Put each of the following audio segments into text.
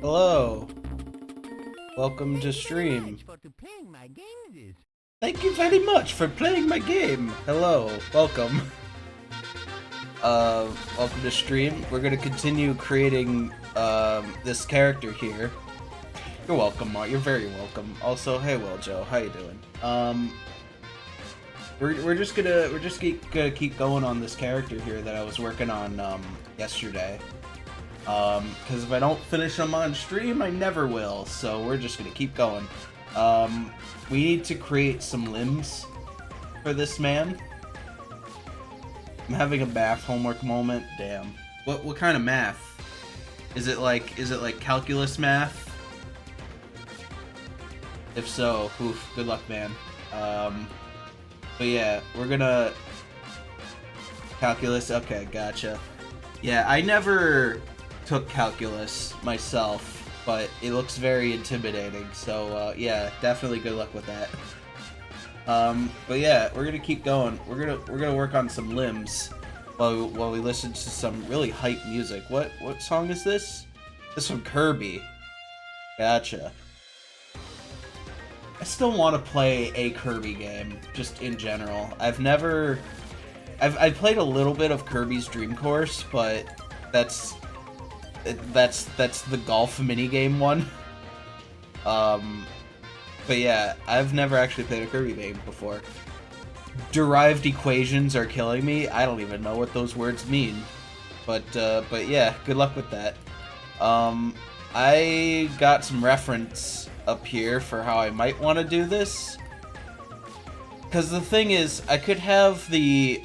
Hello. Welcome to stream. Thank you very much for playing my game. Hello. Welcome. Welcome to stream. We're gonna continue creating this character here. You're welcome, Mark. You're very welcome. Also, hey, Will Joe, how you doing? We're just gonna keep going on this character here that I was working on yesterday. Because if I don't finish them on stream, I never will. So we're just gonna keep going. We need to create some limbs for this man. I'm having a math homework moment. Damn. What kind of math? Is it like calculus math? If so, oof, good luck, man. But yeah, we're gonna calculus. Okay, gotcha. Yeah, I never took calculus myself, but it looks very intimidating. So yeah, definitely good luck with that. But yeah, we're gonna keep going. We're gonna work on some limbs while we listen to some really hype music. What song is this? This is from Kirby. Gotcha. I still want to play a Kirby game, just in general. I've played a little bit of Kirby's Dream Course, but that's the golf minigame one. But yeah, I've never actually played a Kirby game before. Derived equations are killing me. I don't even know what those words mean. But yeah, good luck with that. I got some reference up here for how I might want to do this. Because the thing is, I could have the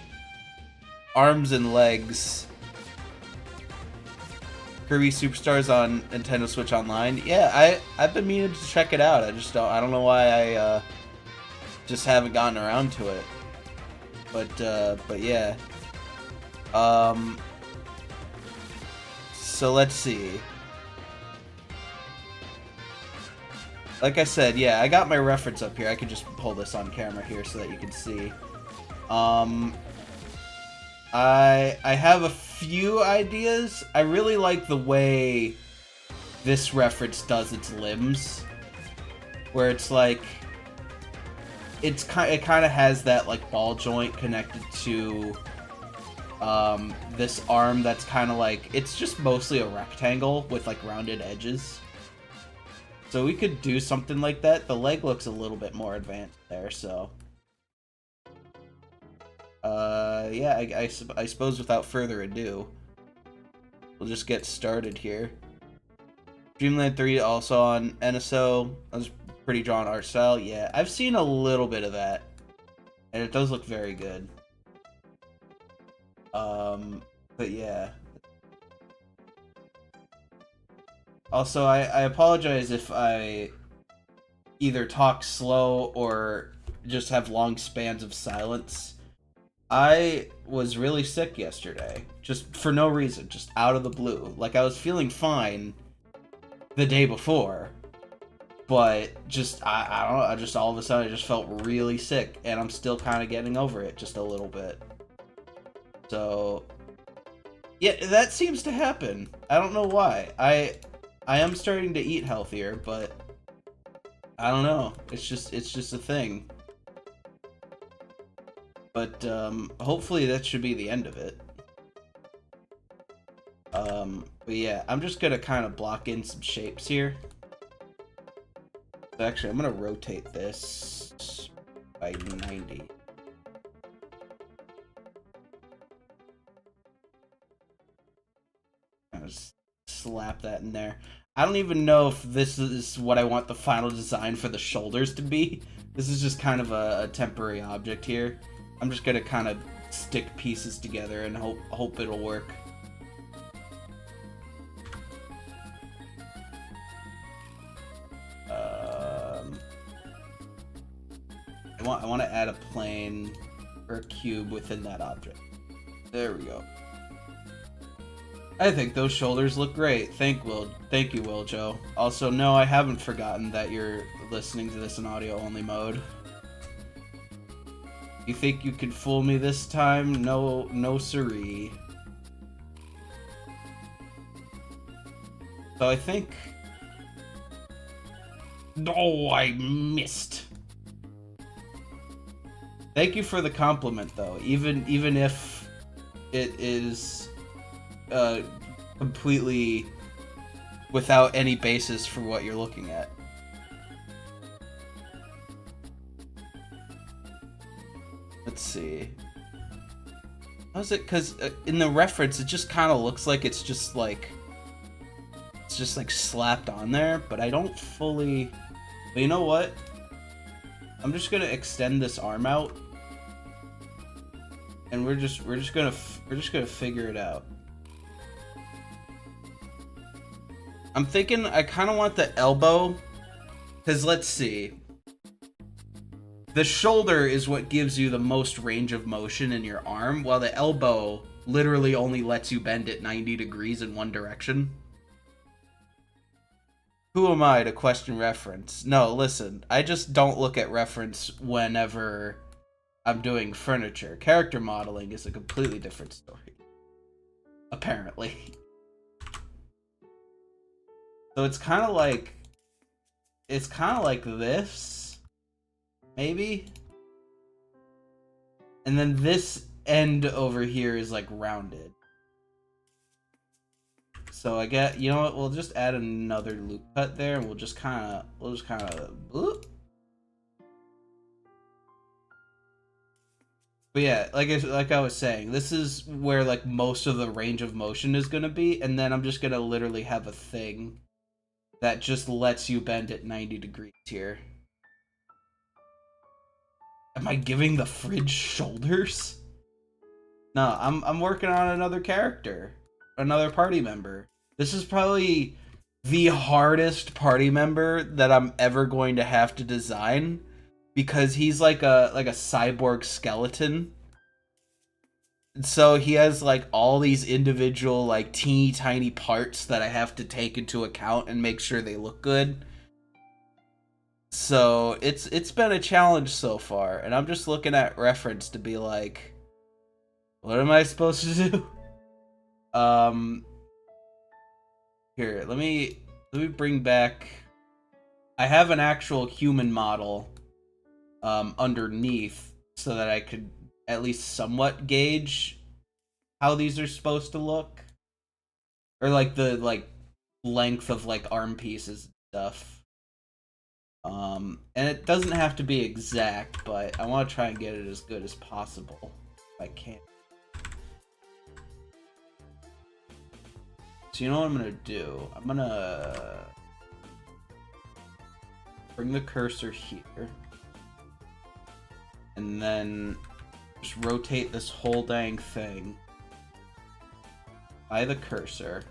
arms and legs Kirby Superstars on Nintendo Switch Online. Yeah, I've been meaning to check it out. I don't know why I just haven't gotten around to it. But yeah. So let's see. Like I said, yeah, I got my reference up here. I could just pull this on camera here so that you can see. I have a few ideas. I really like the way this reference does its limbs, where it's like it kind of has that like ball joint connected to this arm that's kind of like, it's just mostly a rectangle with like rounded edges. So we could do something like that. The leg looks a little bit more advanced there, so yeah, I suppose without further ado, we'll just get started here. Dreamland 3 also on NSO. That was pretty drawn art style. Yeah, I've seen a little bit of that, and it does look very good. But yeah. Also, I apologize if I either talk slow or just have long spans of silence. I was really sick yesterday, just for no reason, just out of the blue. Like, I was feeling fine the day before, but just, I don't know, I just all of a sudden I just felt really sick, and I'm still kind of getting over it just a little bit. So, yeah, that seems to happen. I don't know why. I am starting to eat healthier, but I don't know. It's just a thing. But hopefully that should be the end of it. But yeah, I'm just gonna kind of block in some shapes here. So actually, I'm gonna rotate this by 90. I'll just slap that in there. I don't even know if this is what I want the final design for the shoulders to be. This is just kind of a temporary object here. I'm just gonna kind of stick pieces together and hope it'll work. I want to add a plane or a cube within that object. There we go. I think those shoulders look great. Thank you, Will Joe. Also, no, I haven't forgotten that you're listening to this in audio-only mode. You think you can fool me this time? No siree. So I think Oh, I missed. Thank you for the compliment, though. Even if it is completely without any basis for what you're looking at. Let's see. How's it? Because in the reference, it just kind of looks like it's just like slapped on there, but I don't fully. But you know what? I'm just gonna extend this arm out, and we're just gonna figure it out. I'm thinking I kind of want the elbow, because let's see. The shoulder is what gives you the most range of motion in your arm, while the elbow literally only lets you bend it 90 degrees in one direction. Who am I to question reference? No, listen, I just don't look at reference whenever I'm doing furniture. Character modeling is a completely different story. Apparently. So it's kind of like this, maybe? And then this end over here is like rounded. So I get, you know what, we'll just add another loop cut there, and we'll just kind of bloop. But yeah, like I was saying, this is where like most of the range of motion is gonna be, and then I'm just gonna literally have a thing that just lets you bend at 90 degrees here. Am I giving the fridge shoulders? No, I'm working on another character, another party member. This is probably the hardest party member that I'm ever going to have to design, because he's like a cyborg skeleton. So he has like all these individual like teeny tiny parts that I have to take into account and make sure they look good. So it's been a challenge so far, and I'm just looking at reference to be like, what am I supposed to do? Here, let me bring back. I have an actual human model underneath, so that I could at least somewhat gauge how these are supposed to look, or like the length of like arm pieces and stuff. And it doesn't have to be exact, but I want to try and get it as good as possible if I can. So you know what I'm gonna do? I'm gonna bring the cursor here, and then just rotate this whole dang thing by the cursor.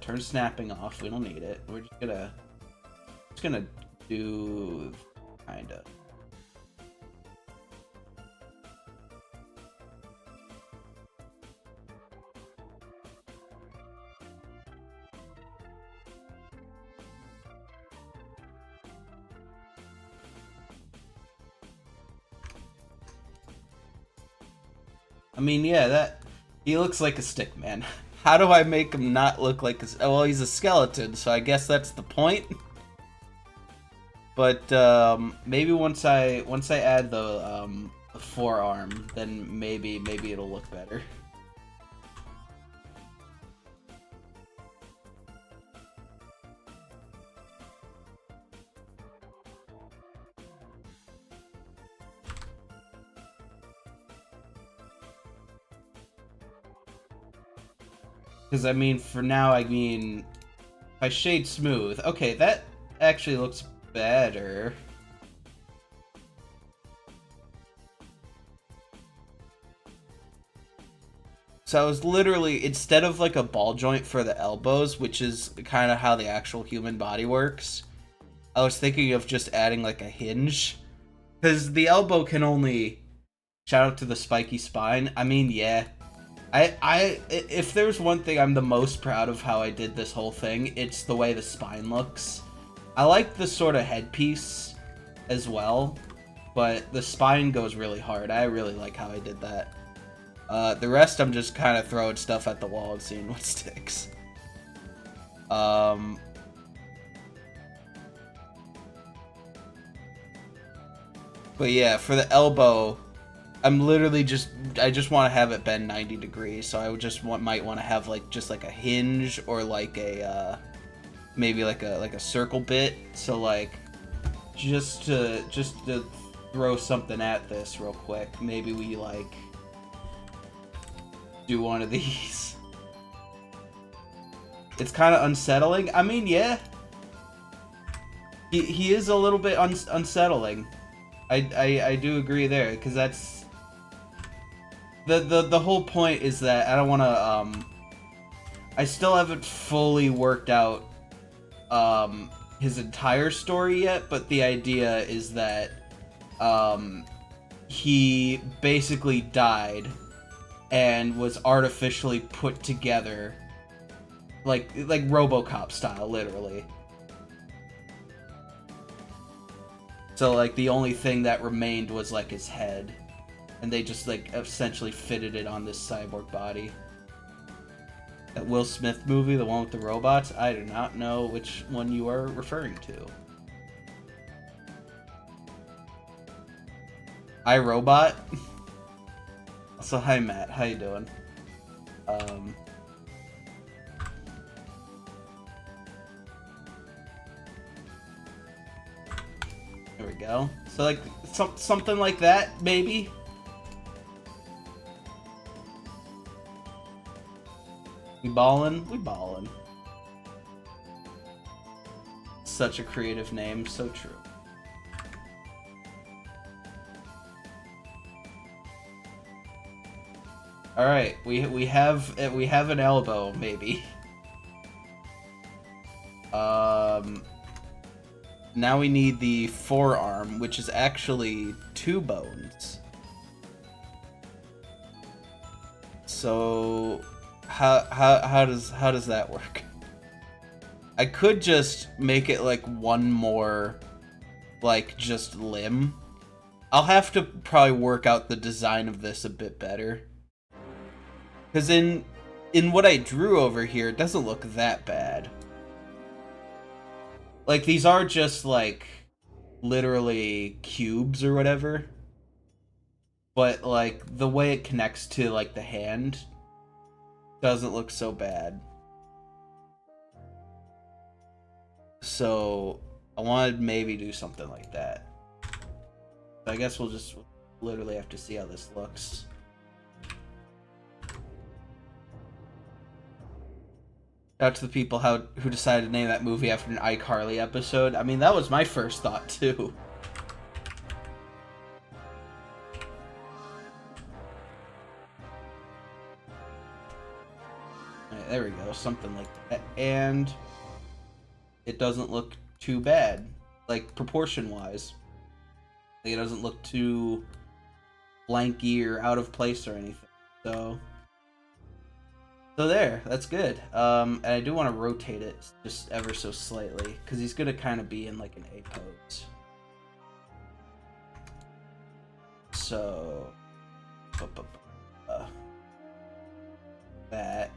Turn snapping off. We don't need it. We're just gonna do kinda. I mean, yeah, he looks like a stick man. How do I make him not look like a... Well, he's a skeleton, so I guess that's the point. But maybe once I add the forearm, then maybe it'll look better. Because, I mean, for now, I mean, if I shade smooth... Okay, that actually looks better. So I was literally, instead of like a ball joint for the elbows, which is kind of how the actual human body works, I was thinking of just adding like a hinge. Because the elbow can only... Shout out to the spiky spine. I mean, yeah. If there's one thing I'm the most proud of how I did this whole thing, it's the way the spine looks. I like the sort of headpiece as well, but the spine goes really hard. I really like how I did that. The rest, I'm just kind of throwing stuff at the wall and seeing what sticks. But yeah, for the elbow, I'm literally I just want to have it bend 90 degrees. So I would might want to have like just like a hinge or like a maybe like a circle bit. So like just to throw something at this real quick. Maybe we like do one of these. It's kind of unsettling. I mean, yeah. He is a little bit unsettling. I do agree there, because that's the whole point is that I don't want to I still haven't fully worked out his entire story yet, but the idea is that he basically died and was artificially put together like RoboCop style, literally. So like the only thing that remained was like his head, and they just like essentially fitted it on this cyborg body. That Will Smith movie, the one with the robots, I do not know which one you are referring to. iRobot? So hi Matt, how you doing? There we go. So like something like that, maybe. We ballin'? We ballin'. Such a creative name, so true. All right, we have an elbow, maybe. Now we need the forearm, which is actually 2 bones. So how does that work? I could just make it like one more, like, just limb. I'll have to probably work out the design of this a bit better. Because in what I drew over here, it doesn't look that bad. Like, these are just, like, literally cubes or whatever. But, like, the way it connects to, like, the hand doesn't look so bad. So, I wanted to maybe do something like that. So I guess we'll just literally have to see how this looks. Shout out to the people who decided to name that movie after an iCarly episode. I mean, that was my first thought, too. Right, there we go, something like that. And it doesn't look too bad, like, proportion-wise. Like, it doesn't look too blanky or out of place or anything. So there, that's good. And I do want to rotate it just ever so slightly, because he's gonna kind of be in like an A pose. So that.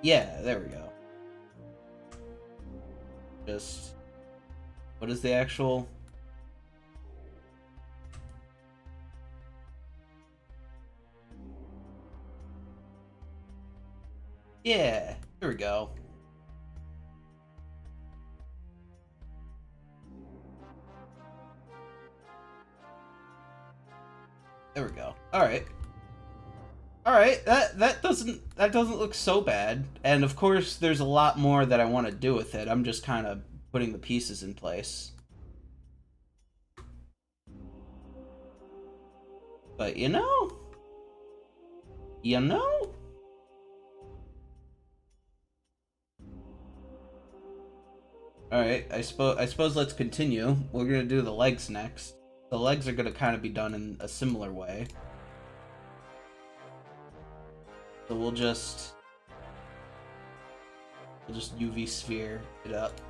Yeah, there we go. Just, what is the actual? Yeah, there we go. There we go. All right. All right, that doesn't look so bad. And of course, there's a lot more that I want to do with it. I'm just kind of putting the pieces in place. But you know. All right, I suppose let's continue. We're gonna do the legs next. The legs are gonna kind of be done in a similar way. So we'll just UV sphere it up.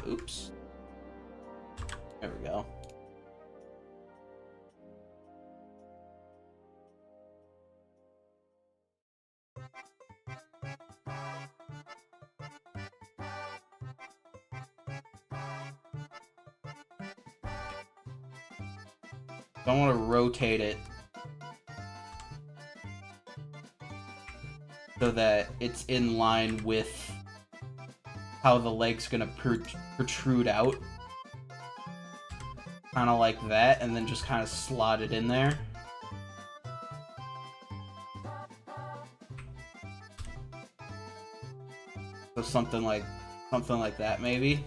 Oops. There we go. I want to rotate it so that it's in line with how the leg's gonna protrude out. Kind of like that, and then just kind of slot it in there. So something like that, maybe.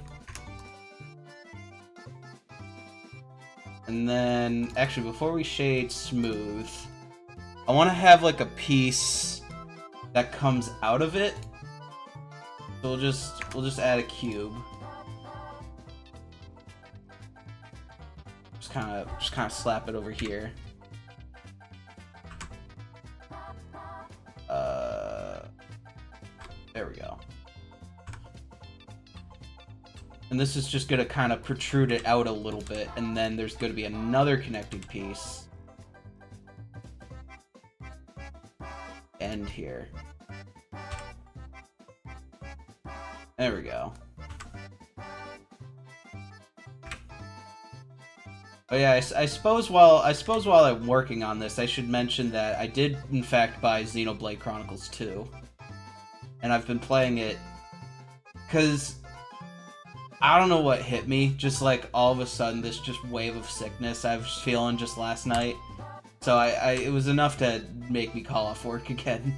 And then, actually, before we shade smooth, I want to have like a piece that comes out of it. So we'll just add a cube. Just kind of slap it over here. There we go. And this is just gonna kind of protrude it out a little bit, and then there's gonna be another connecting piece. End here. There we go. Oh yeah, I suppose while I'm working on this, I should mention that I did in fact buy Xenoblade Chronicles 2. And I've been playing it because I don't know what hit me. Just like all of a sudden, this just wave of sickness I was feeling just last night. So it was enough to make me call off work again.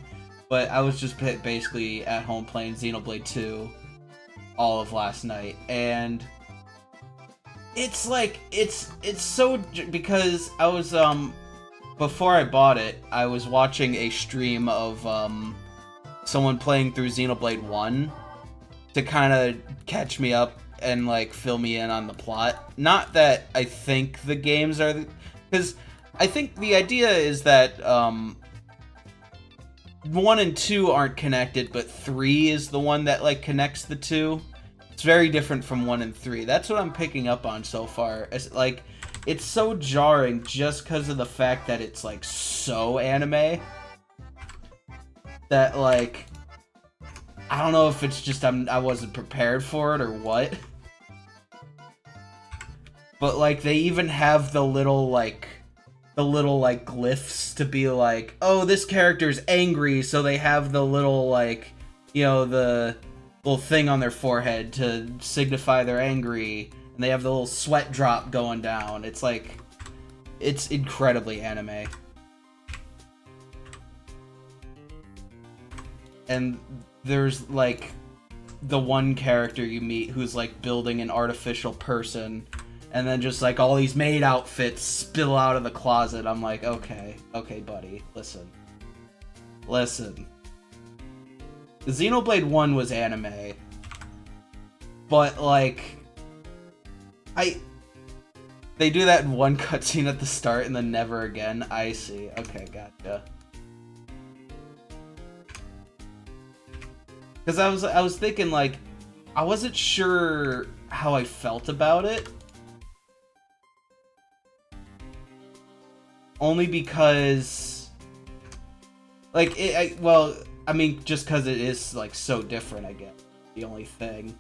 But I was just basically at home playing Xenoblade 2 all of last night, and it's like it's so, because I was before I bought it, I was watching a stream of someone playing through Xenoblade 1 to kind of catch me up and like fill me in on the plot. Not that I think the games are, because I think the idea is that 1 and 2 aren't connected, but 3 is the one that like connects the two. It's very different from 1 and 3. That's what I'm picking up on so far. It's so jarring just because of the fact that it's like so anime that like I don't know if it's just I wasn't prepared for it or what. But like they even have the little glyphs to be like, oh, this character's angry, so they have the little like, you know, the little thing on their forehead to signify they're angry, and they have the little sweat drop going down. It's like, it's incredibly anime. And there's like the one character you meet who's like building an artificial person, and then just like all these maid outfits spill out of the closet. I'm like, okay, buddy, listen. Xenoblade 1 was anime, but like, they do that in one cutscene at the start and then never again. I see. Okay, gotcha. Because I was thinking like, I wasn't sure how I felt about it. Only because, like, I mean, just because it is, like, so different, I guess. The only thing.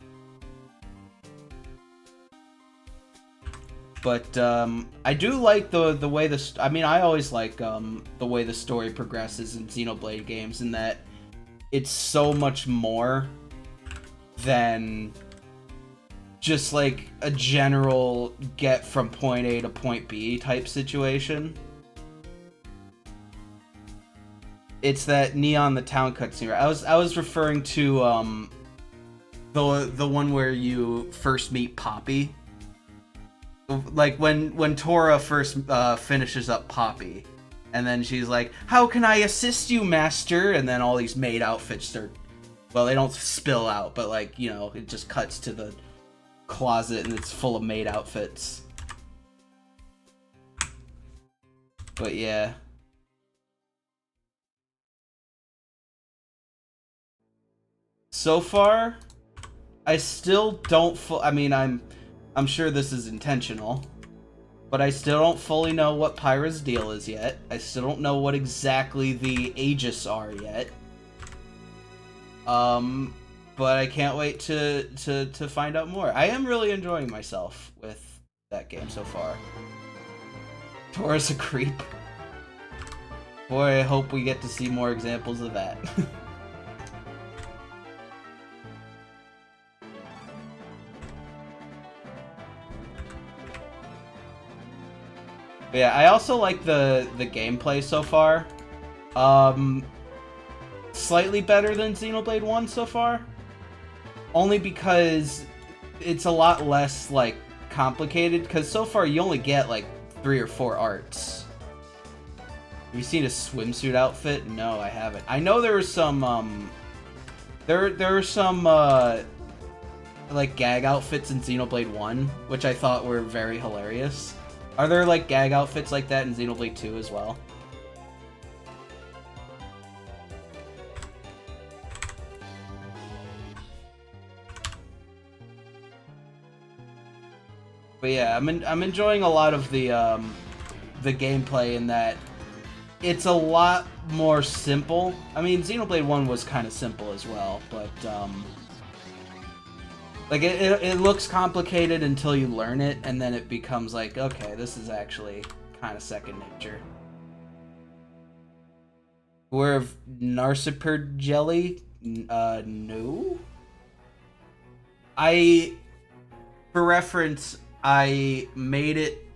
But, I do like the way I mean, I always like, the way the story progresses in Xenoblade games, in that it's so much more than just, like, a general get from point A to point B type situation. It's that Neon the Town cutscene. I was referring to the one where you first meet Poppy. Like when Tora first finishes up Poppy, and then she's like, "How can I assist you, master?" And then all these maid outfits start. Well, they don't spill out, but like, you know, it just cuts to the closet and it's full of maid outfits. But yeah. So far, I still don't I mean, I'm sure this is intentional, but I still don't fully know what Pyra's deal is yet. I still don't know what exactly the Aegis are yet. But I can't wait to find out more. I am really enjoying myself with that game so far. Taurus a creep. Boy, I hope we get to see more examples of that. But yeah, I also like the gameplay so far. Slightly better than Xenoblade 1 so far. Only because it's a lot less, like, complicated, because so far you only get, like, 3 or 4 arts. Have you seen a swimsuit outfit? No, I haven't. I know there was some, there are some, like, gag outfits in Xenoblade 1, which I thought were very hilarious. Are there, like, gag outfits like that in Xenoblade 2 as well? But yeah, I'm enjoying a lot of the gameplay in that it's a lot more simple. I mean, Xenoblade 1 was kind of simple as well, but like it looks complicated until you learn it, and then it becomes like, okay, this is actually kind of second nature. Aware of Narsipur jelly? No. For reference, I made it,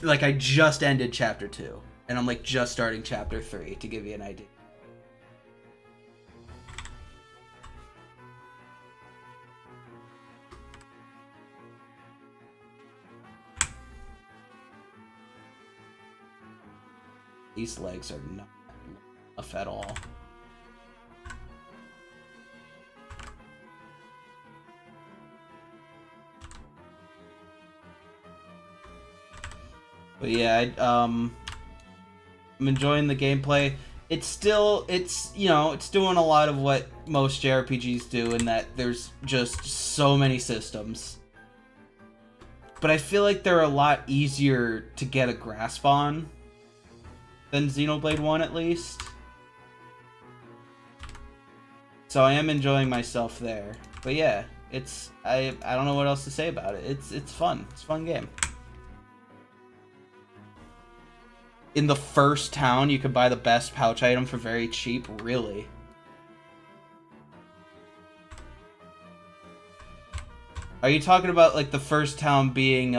like, I just ended Chapter 2, and I'm, like, just starting Chapter 3, to give you an idea. These legs are not enough at all. But yeah, I'm enjoying the gameplay. It's you know, it's doing a lot of what most JRPGs do, in that there's just so many systems. But I feel like they're a lot easier to get a grasp on than Xenoblade 1, at least. So I am enjoying myself there. But yeah, I don't know what else to say about it. It's fun. It's a fun game. In the first town, you could buy the best pouch item for very cheap. Really? Are you talking about, like, the first town being,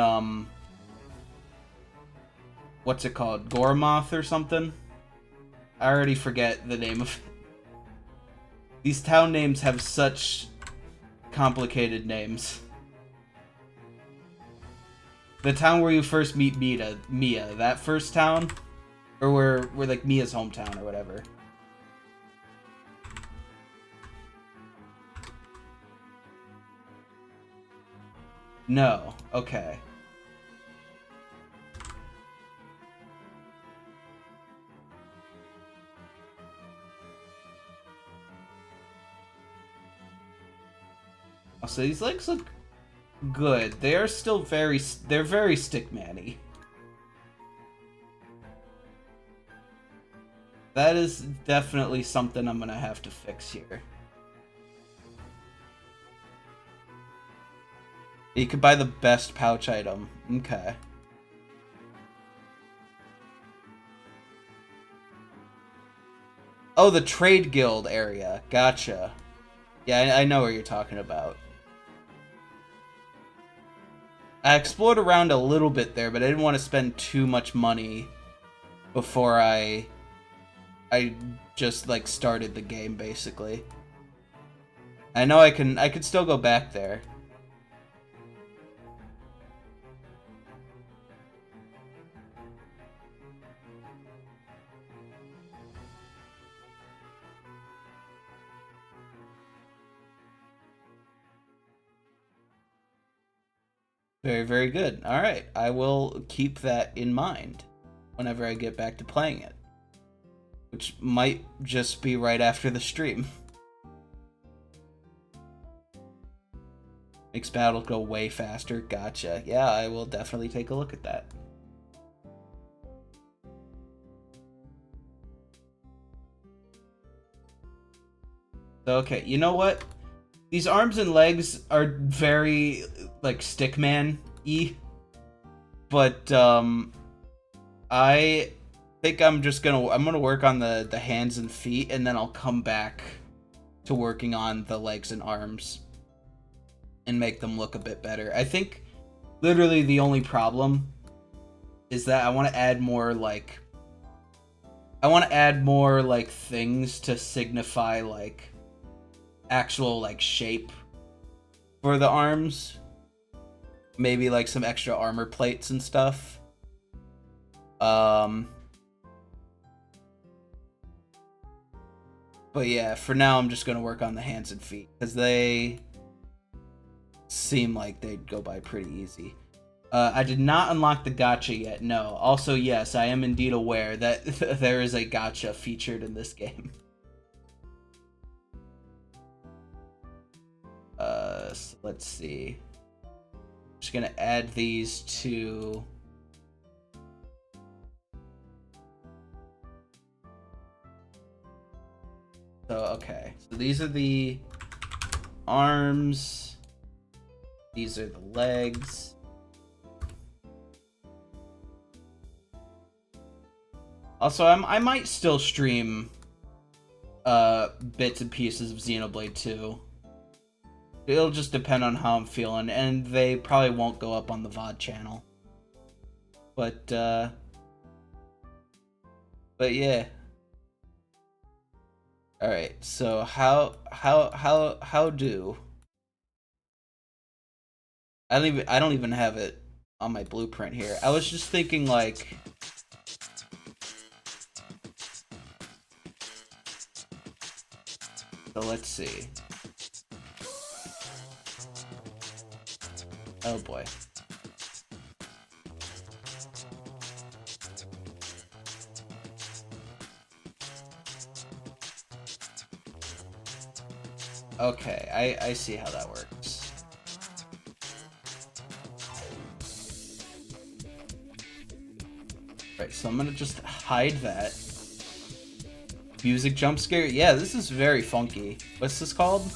what's it called? Gormoth or something? I already forget the name of it. These town names have such complicated names. The town where you first meet Mia, that first town? Or where like Mia's hometown or whatever. No. Okay. So these legs look good. They are still they're very stickman-y. That is definitely something I'm gonna have to fix here. You could buy the best pouch item. Okay. Oh, the trade guild area. Gotcha. Yeah, I know what you're talking about. I explored around a little bit there, but I didn't want to spend too much money before I just, like, started the game, basically. I know I could still go back there. Very, very good. Alright, I will keep that in mind whenever I get back to playing it. Which might just be right after the stream. Makes battle go way faster. Gotcha. Yeah, I will definitely take a look at that. Okay, you know what? These arms and legs are very, like, Stickman-y. But, I think I'm gonna work on the hands and feet, and then I'll come back to working on the legs and arms and make them look a bit better. I think literally the only problem is that I want to add more like things to signify like actual like shape for the arms. Maybe like some extra armor plates and stuff. But yeah, for now I'm just gonna work on the hands and feet because they seem like they'd go by pretty easy. I did not unlock the gacha yet, no. Also, yes, I am indeed aware that there is a gacha featured in this game. So let's see. I'm just gonna add these to... So, okay. So these are the arms. These are the legs. Also, I might still stream bits and pieces of Xenoblade 2. It'll just depend on how I'm feeling, and they probably won't go up on the VOD channel. But yeah. All right. So how do I don't even have it on my blueprint here. I was just thinking like so let's see. Oh boy. Okay, I see how that works. Right, so I'm gonna just hide that. Music jump scare? Yeah, this is very funky. What's this called?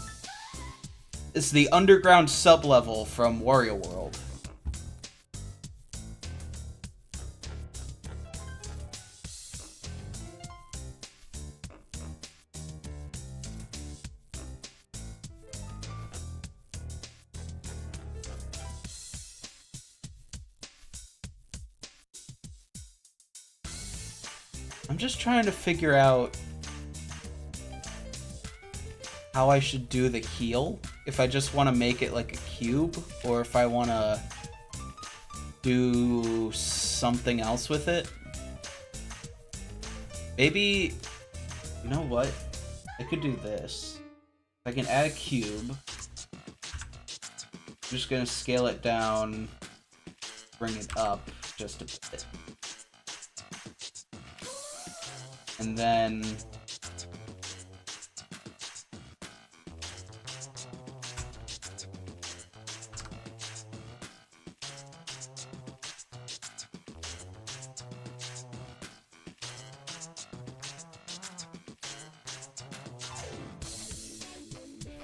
It's the underground sub-level from Wario World. I'm just trying to figure out how I should do the heal. If I just want to make it like a cube, or if I want to do something else with it. Maybe, you know what? I could do this. I can add a cube. I'm just gonna scale it down, bring it up just a bit. And then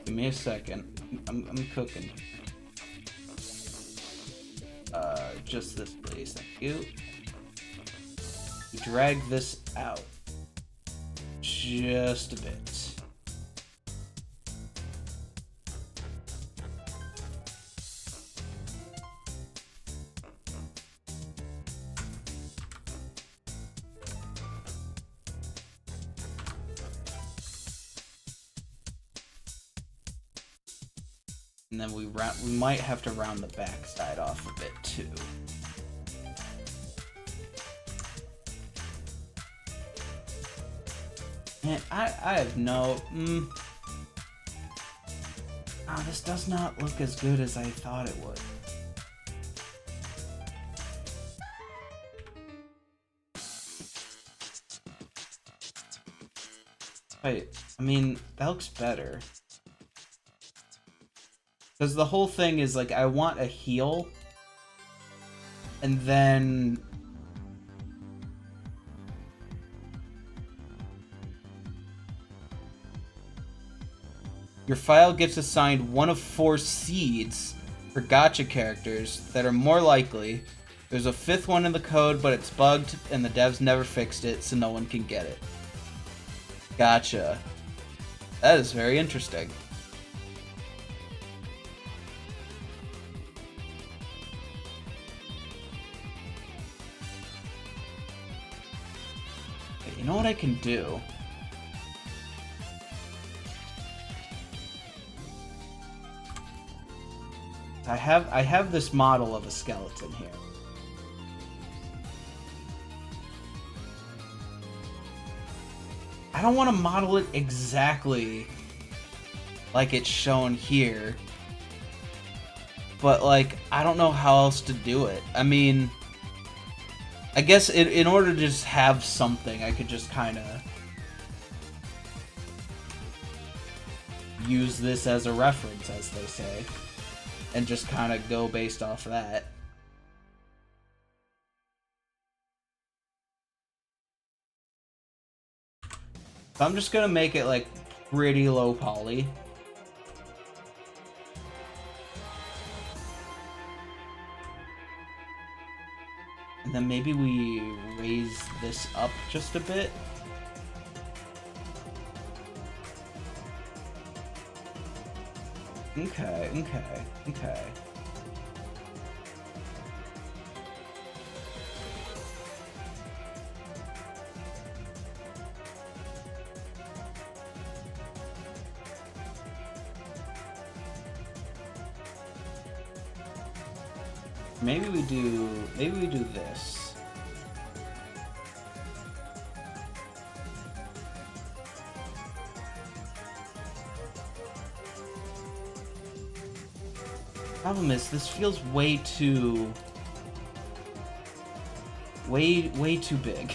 give me a second. I'm cooking. Just this, please. Thank you. Drag this out just a bit. And then we might have to round the back side off a bit too. And I have no... Oh, this does not look as good as I thought it would. Wait, I mean, that looks better. Because the whole thing is, like, I want a heal, and then... Your file gets assigned one of 4 seeds for gacha characters that are more likely There's a 5th one in the code, but it's bugged, and the devs never fixed it, so no one can get it. Gotcha. That is very interesting. Okay, you know what I can do? I have this model of a skeleton here. I don't want to model it exactly like it's shown here, but like I don't know how else to do it. I mean, I guess in order to just have something, I could just kind of use this as a reference, as they say, and just kind of go based off of that. So I'm just gonna make it like pretty low poly. And then maybe we raise this up just a bit. Okay, okay, okay. Maybe we do this. Problem is, this feels way too big.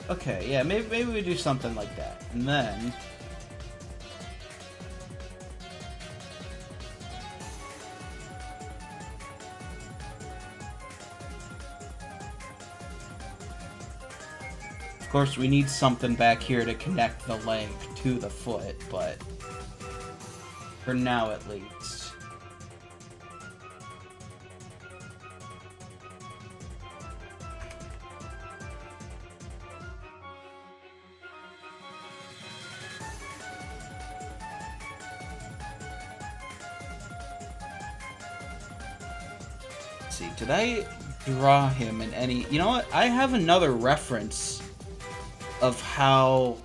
Okay, yeah, maybe we do something like that. And then of course we need something back here to connect the leg to the foot, but for now at least. See, did I draw him in any... You know what? I have another reference of how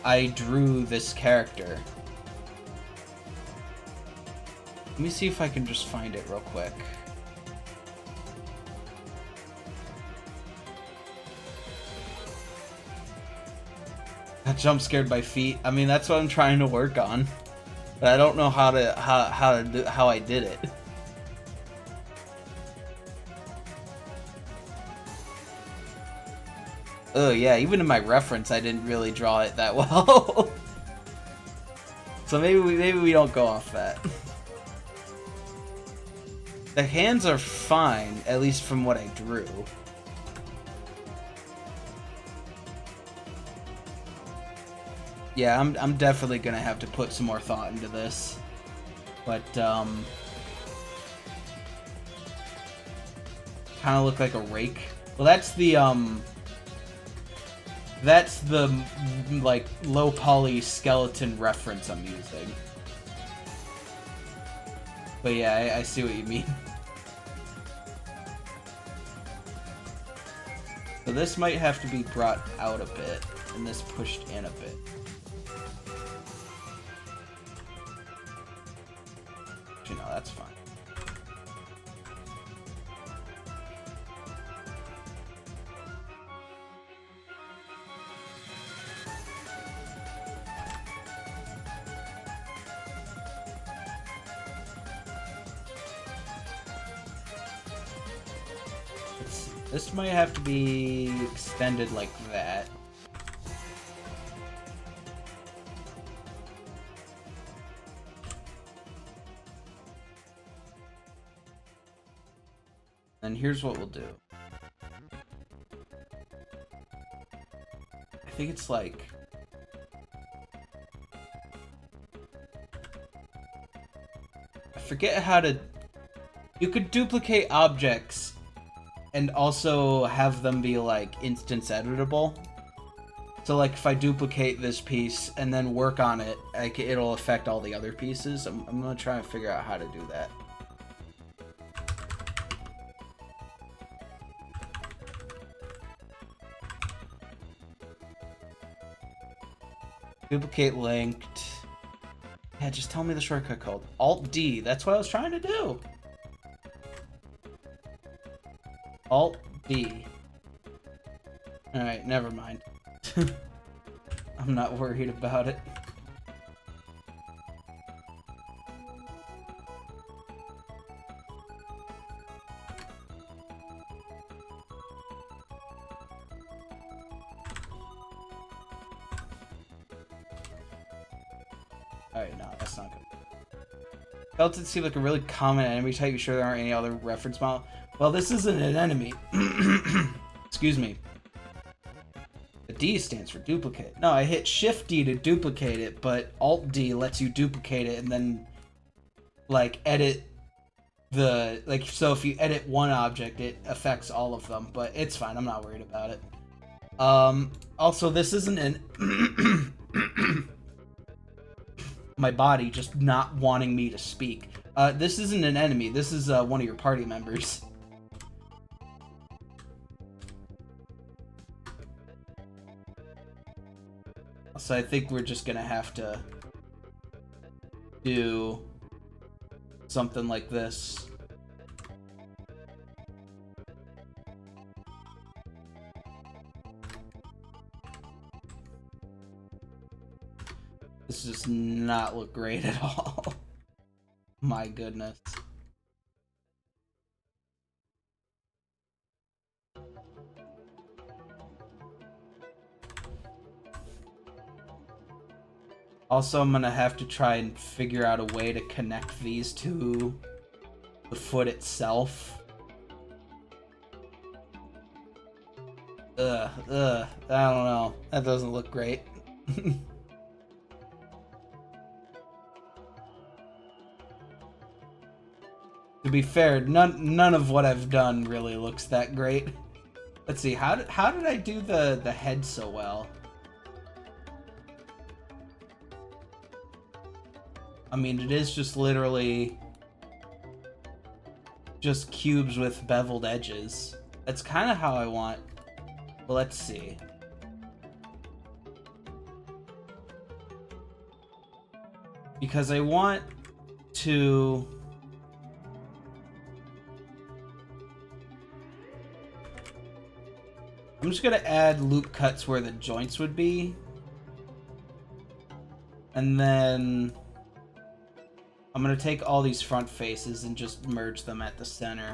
I drew this character. Let me see if I can just find it real quick. Got jump scared by feet. I mean, that's what I'm trying to work on, but I don't know how I did it. Oh yeah, even in my reference, I didn't really draw it that well. So maybe we don't go off that. The hands are fine, at least from what I drew. Yeah, I'm definitely gonna have to put some more thought into this, but kind of look like a rake. Well, that's the like low poly skeleton reference I'm using. But yeah, I see what you mean. So this might have to be brought out a bit, and this pushed in a bit. Actually, no, that's fine. This might have to be extended like that. And here's what we'll do. think it's like... I forget how to... You could duplicate objects and also have them be, like, instance editable. So, like, if I duplicate this piece and then work on it, like, it'll affect all the other pieces. I'm gonna try and figure out how to do that. Duplicate linked. Yeah, just tell me the shortcut code. Alt-D. That's what I was trying to do. Alt-D. Alright, never mind. I'm not worried about it. Alright, no, that's not good. Skeleton seem like a really common enemy type. You sure there aren't any other reference model? Well, this isn't an enemy. Excuse me. The D stands for duplicate. No, I hit Shift D to duplicate it, but Alt D lets you duplicate it and then, like, edit the... Like, so if you edit one object, it affects all of them, but it's fine. I'm not worried about it. Also, this isn't an... My body just not wanting me to speak. This isn't an enemy. This is one of your party members. So I think we're just gonna have to do something like this. This does not look great at all. My goodness. Also, I'm gonna have to try and figure out a way to connect these to the foot itself. I don't know. That doesn't look great. To be fair, none of what I've done really looks that great. Let's see, how did I do the head so well? I mean, it is just literally just cubes with beveled edges. That's kind of how I want. Well, let's see. Because I want to... I'm just gonna add loop cuts where the joints would be. And then... I'm gonna take all these front faces and just merge them at the center.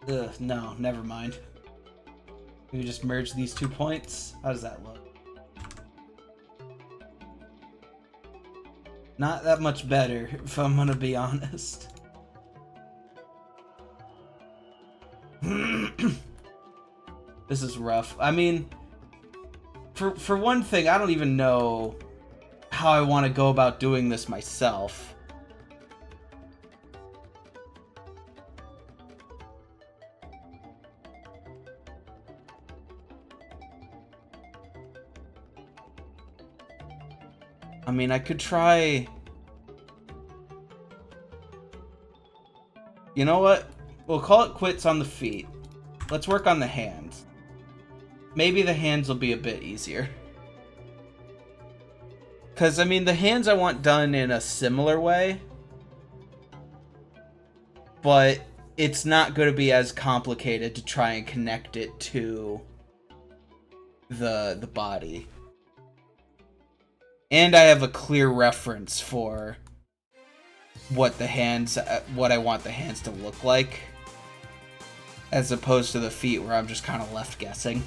Ugh, no, never mind. Maybe just merge these 2 points. How does that look? Not that much better, if I'm gonna be honest. This is rough. I mean, for one thing, I don't even know how I want to go about doing this myself. I mean, I could try... You know what? We'll call it quits on the feet. Let's work on the hands. Maybe the hands will be a bit easier. Because, I mean, the hands I want done in a similar way. But it's not going to be as complicated to try and connect it to the body. And I have a clear reference for what the hands, what I want the hands to look like. As opposed to the feet where I'm just kind of left guessing.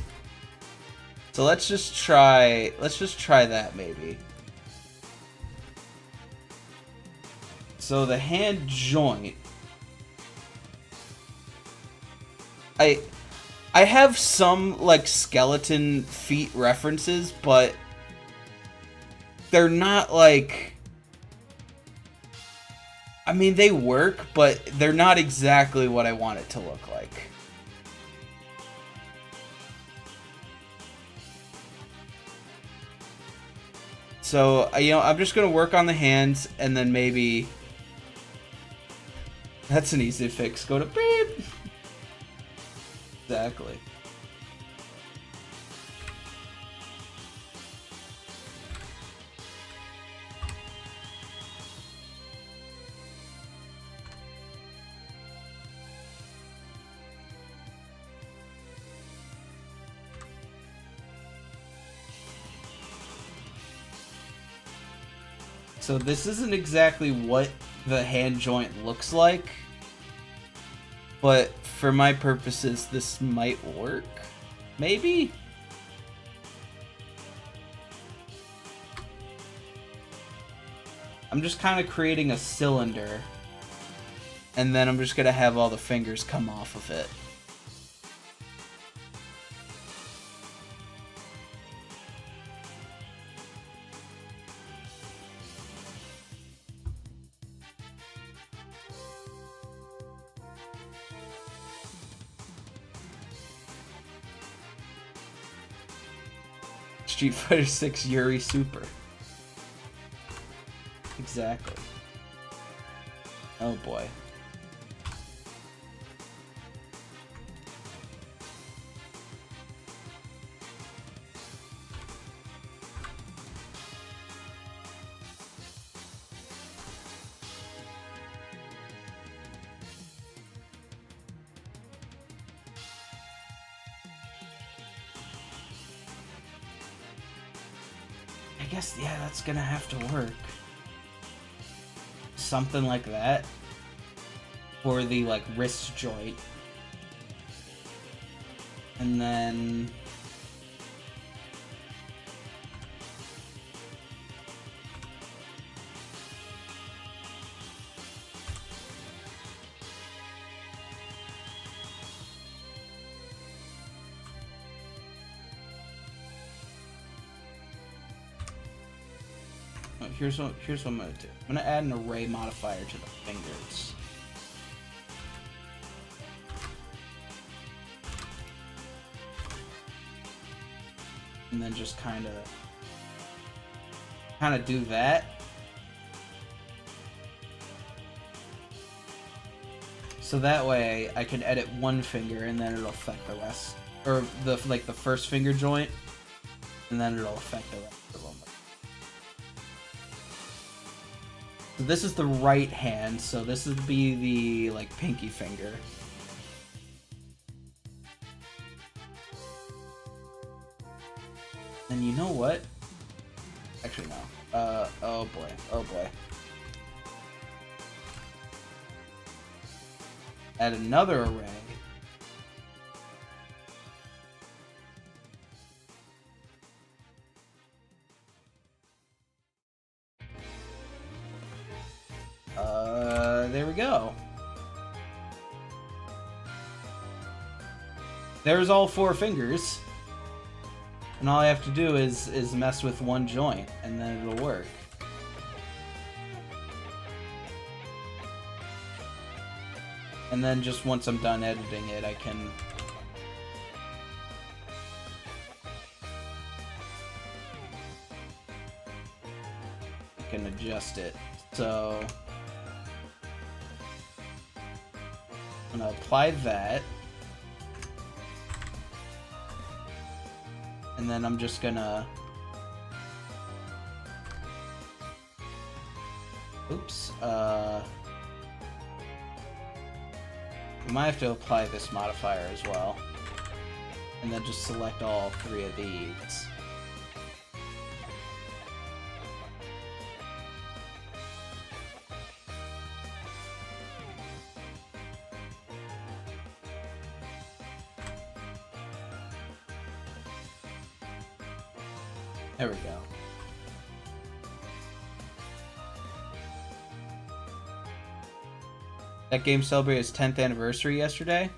So let's just try that maybe. So the hand joint, I have some, like, skeleton feet references, but they're not, like... I mean, they work, but they're not exactly what I want it to look like. So, you know, I'm just going to work on the hands, and then maybe... That's an easy fix. Go to beep! Exactly. So this isn't exactly what the hand joint looks like, but for my purposes, this might work. Maybe? I'm just kind of creating a cylinder, and then I'm just going to have all the fingers come off of it. Street Fighter 6 Yuri Super. Exactly. Oh boy. I guess, yeah, that's gonna have to work. Something like that. For the, like, wrist joint. And then... Here's what I'm gonna do. I'm gonna add an array modifier to the fingers. And then just kind of do that. So that way I can edit one finger and then it'll affect the rest, or the first finger joint, and then it'll affect the rest of them. So this is the right hand, so this would be the, like, pinky finger. And you know what? Actually, no. Oh boy. Oh boy. Add another array. There we go. There's all 4 fingers. And all I have to do is mess with one joint, and then it'll work. And then just once I'm done editing it, I can... adjust it. So... I'm gonna apply that. And then I'm just gonna... Oops. We might have to apply this modifier as well. And then just select all 3 of these. There we go. That game celebrated its 10th anniversary yesterday.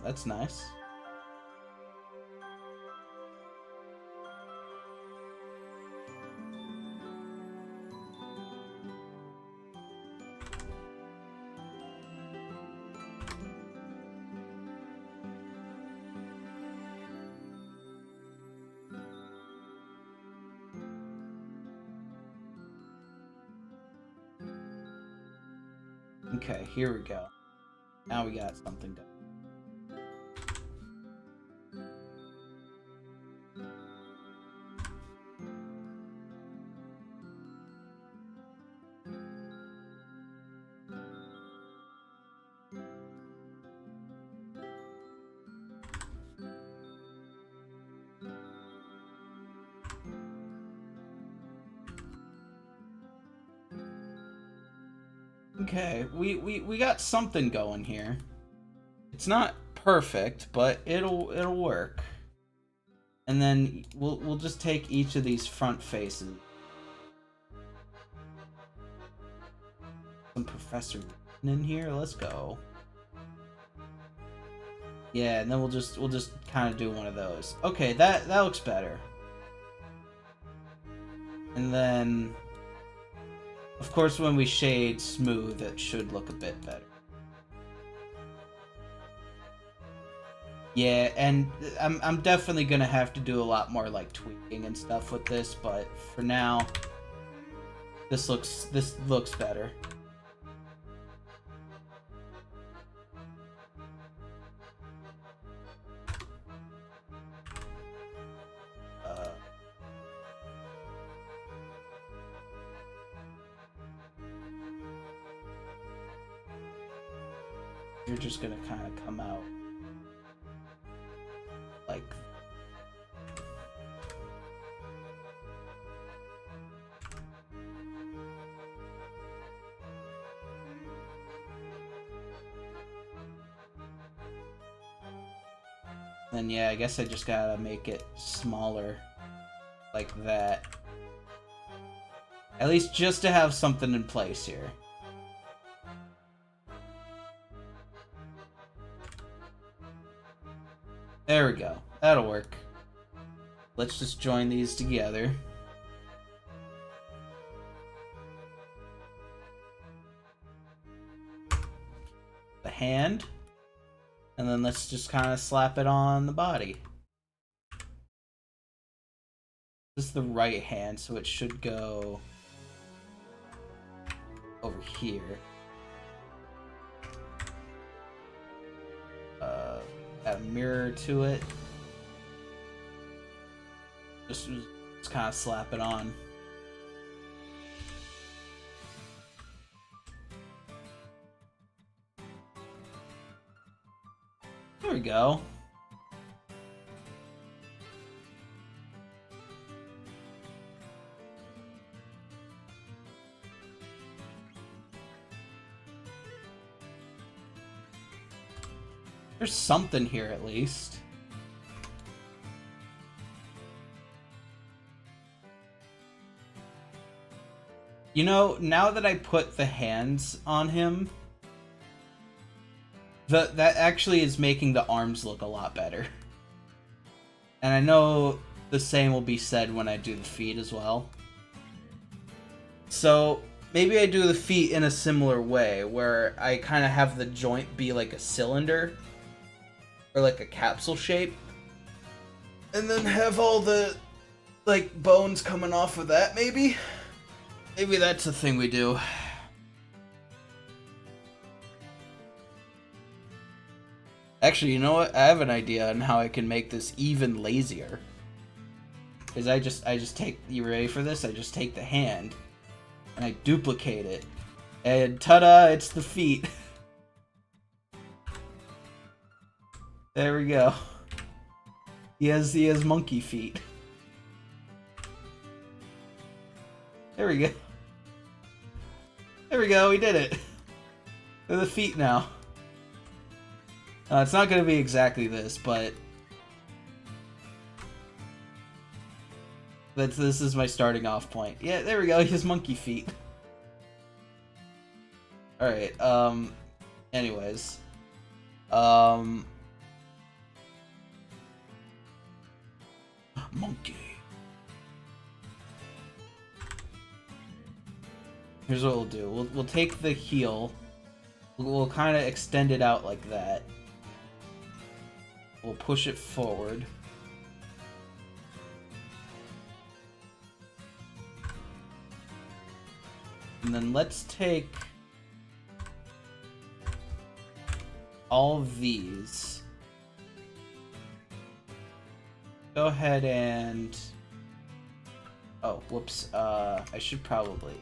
That's nice. Okay, here we go. Now we got something done. Okay, we got something going here. It's not perfect, but it'll work. And then we'll just take each of these front faces. Some Professor in here. Let's go. Yeah, and then we'll just kind of do one of those. Okay, that looks better. And then, of course, when we shade smooth, it should look a bit better. Yeah, and I'm definitely gonna have to do a lot more like tweaking and stuff with this, but for now, this looks better. You're just gonna kind of come out like then. Yeah, I guess I just gotta make it smaller like that, at least just to have something in place here. There we go. That'll work. Let's just join these together. The hand. And then let's just kind of slap it on the body. This is the right hand, so it should go over here. Add a mirror to it. Just kind of slap it on. There we go. There's something here at least. You know, now that I put the hands on him, that actually is making the arms look a lot better. And I know the same will be said when I do the feet as well. So maybe I do the feet in a similar way, where I kind of have the joint be like a cylinder, or like a capsule shape, and then have all the like bones coming off of that. Maybe that's the thing we do. Actually, you know what? I have an idea on how I can make this even lazier. Is I just take, you ready for this? I just take the hand and I duplicate it, and ta-da! It's the feet. There we go. He has monkey feet. There we go. There we go, we did it. They're the feet now. It's not going to be exactly this, but this is my starting off point. Yeah, there we go, he has monkey feet. Alright, anyways. Monkey. Here's what we'll do. We'll take the heel. We'll kind of extend it out like that. We'll push it forward. And then let's take all of these. Go ahead and... Oh, whoops. I should probably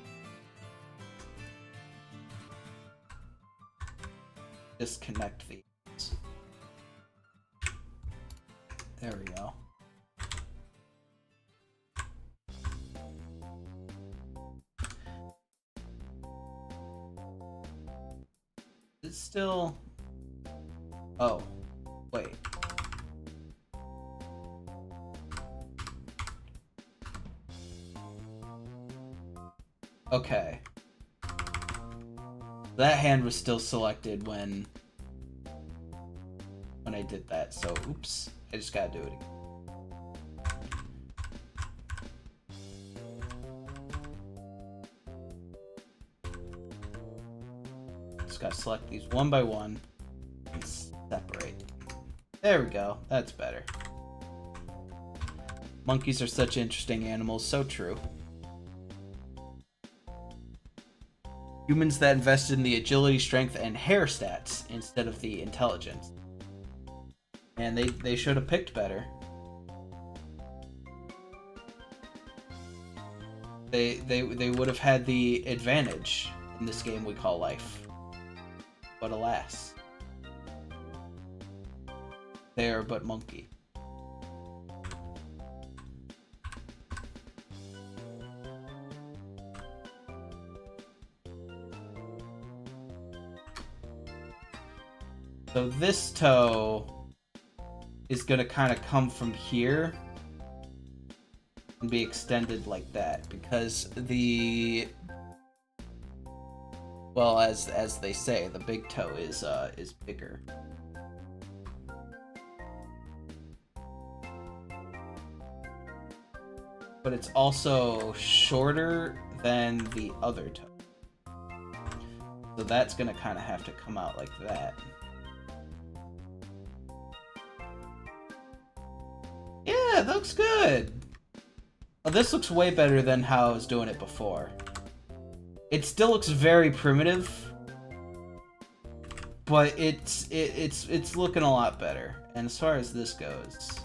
disconnect these. There we go. It's still... Oh, wait. Okay. That hand was still selected when I did that, so oops. I just gotta do it again. Just gotta select these one by one and separate. There we go. That's better. Monkeys are such interesting animals. So true. Humans that invested in the agility, strength, and hair stats instead of the intelligence. And they should have picked better. They would have had the advantage in this game we call life. But alas. They are but monkey. So this toe is gonna kind of come from here and be extended like that because the, well, as they say, the big toe is bigger. But it's also shorter than the other toe. So that's gonna kind of have to come out like that. Yeah, that looks good. Oh, this looks way better than how I was doing it before. It still looks very primitive, but it's looking a lot better. And as far as this goes,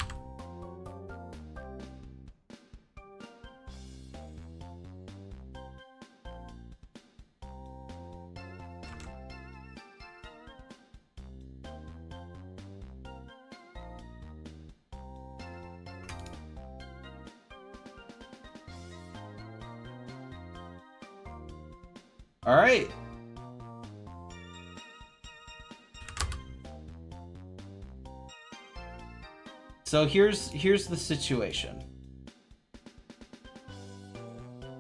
all right. So here's the situation.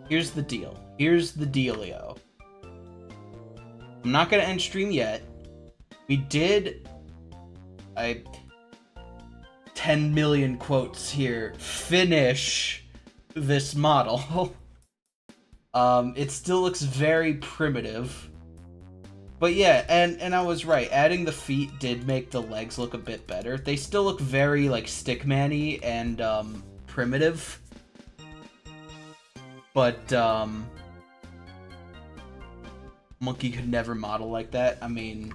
Here's the deal. Here's the dealio. I'm not gonna end stream yet. We did 10 million quotes here. Finish this model. It still looks very primitive. But yeah, and I was right. Adding the feet did make the legs look a bit better. They still look very, like, stickman-y and, primitive. But, monkey could never model like that. I mean,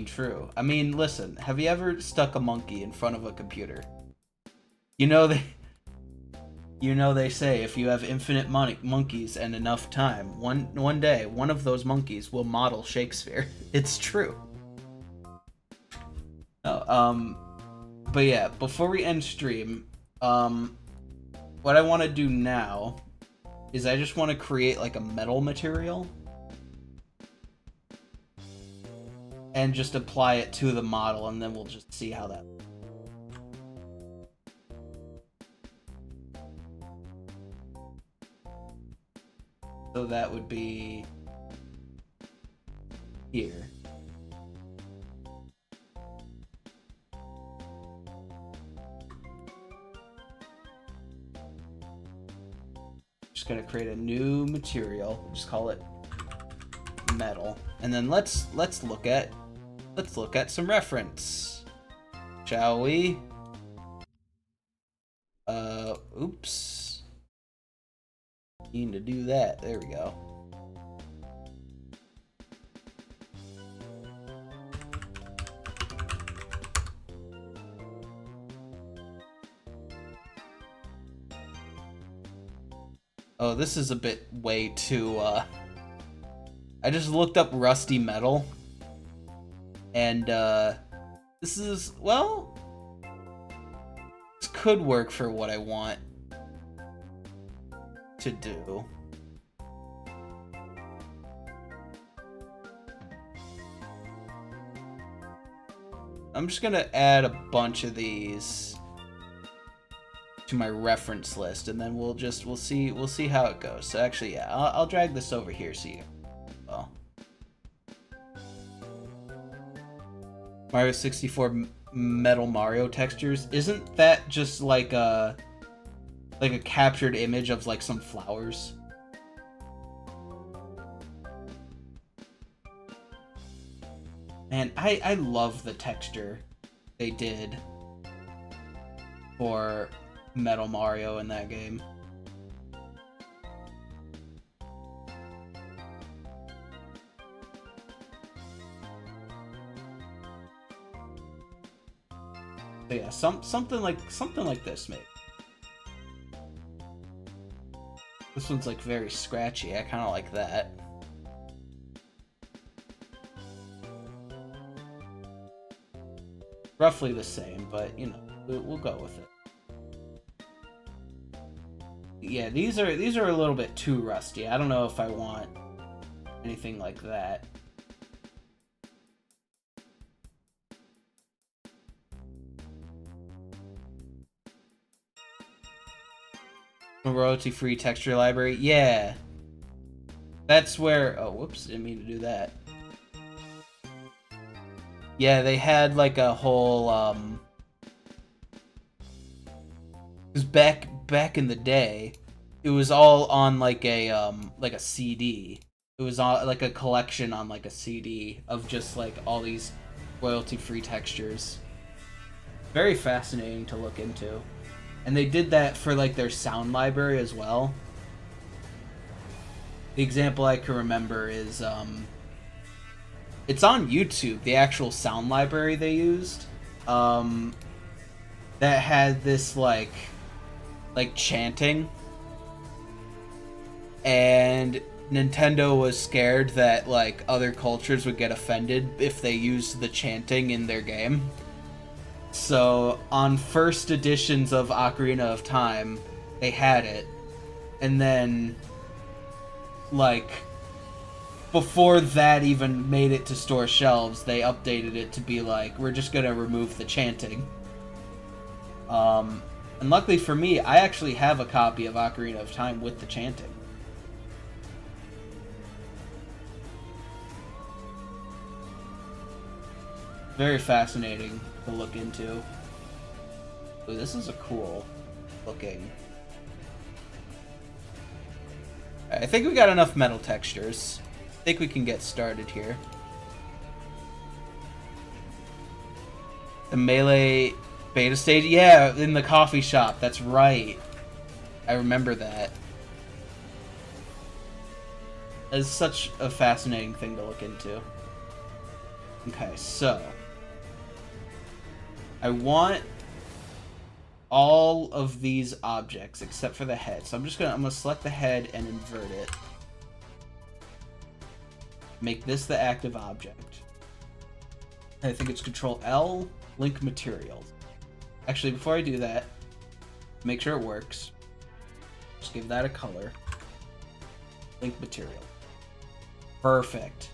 true. I mean, listen, have you ever stuck a monkey in front of a computer? You know they say if you have infinite monkeys and enough time, one day one of those monkeys will model Shakespeare. It's true. Oh, but yeah, before we end stream, what I want to do now is I just want to create like a metal material and just apply it to the model, and then we'll just see how that. So that would be here. Just gonna create a new material. Just call it metal, and then let's look at some reference, shall we? Oops. Need to do that. There we go. Oh, this is a bit way too, I just looked up rusty metal, and, this is, well, this could work for what I want to do. I'm just gonna add a bunch of these to my reference list, and then we'll see how it goes. So actually, yeah, I'll drag this over here so you. Well, Mario 64 Metal Mario textures, isn't that just like a captured image of like some flowers? Man, I love the texture they did for Metal Mario in that game. So yeah, something like this, maybe. This one's like very scratchy. I kind of like that. Roughly the same, but you know, we'll go with it. Yeah, these are a little bit too rusty. I don't know if I want anything like that. A royalty-free texture library? Yeah. That's where... Oh, whoops. Didn't mean to do that. Yeah, they had like a whole... Because back in the day, it was all on like a CD. It was all like a collection on like a CD of just like all these royalty-free textures. Very fascinating to look into. And they did that for like their sound library as well. The example I can remember is it's on YouTube, the actual sound library they used. That had this like chanting. And Nintendo was scared that like other cultures would get offended if they used the chanting in their game. So on first editions of Ocarina of Time, they had it, and then like before that even made it to store shelves, they updated it to be like, we're just gonna remove the chanting. And luckily for me, I actually have a copy of Ocarina of Time with the chanting. Very fascinating to look into. Ooh, this is a cool looking. I think we got enough metal textures. I think we can get started here. The Melee beta stage? Yeah, in the coffee shop. That's right. I remember that. It's such a fascinating thing to look into. Okay, so I want all of these objects except for the head. So I'm gonna select the head and invert it. Make this the active object. I think it's Control L, link materials. Actually, before I do that, make sure it works. Just give that a color. Link material. Perfect.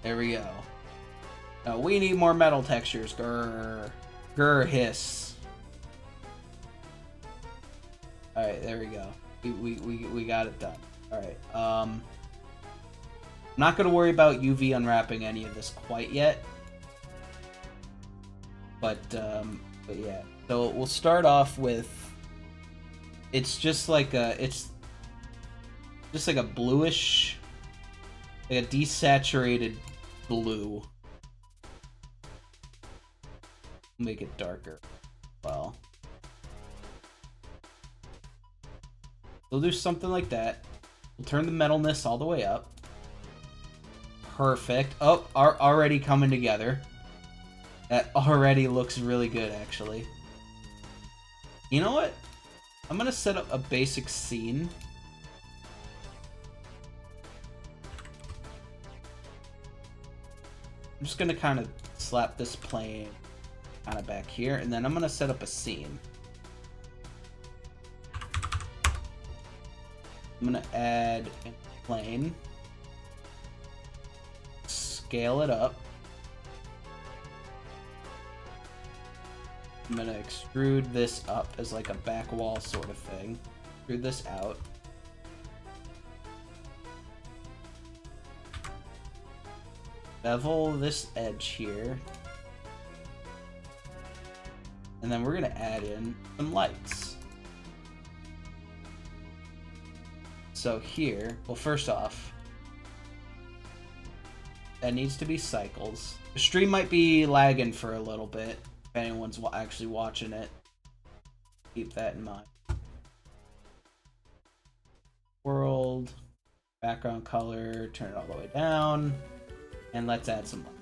There we go. Now we need more metal textures. Grr. Grr hiss. Alright, there we go. We got it done. Alright, I'm not gonna worry about UV unwrapping any of this quite yet. But yeah. So we'll start off with it's just like a bluish, like a desaturated blue. Make it darker. Well, we'll do something like that. We'll turn the metalness all the way up. Perfect. Oh, are already coming together. That already looks really good, actually. You know what? I'm gonna set up a basic scene. I'm just gonna kind of slap this plane kind of back here, and then I'm gonna set up a scene. I'm gonna add a plane, scale it up. I'm gonna extrude this up as like a back wall sort of thing. Extrude this out. Bevel this edge here. And then we're gonna add in some lights. So here, well, first off, that needs to be cycles. The stream might be lagging for a little bit if anyone's actually watching it. Keep that in mind. World, background color, turn it all the way down, and let's add some light.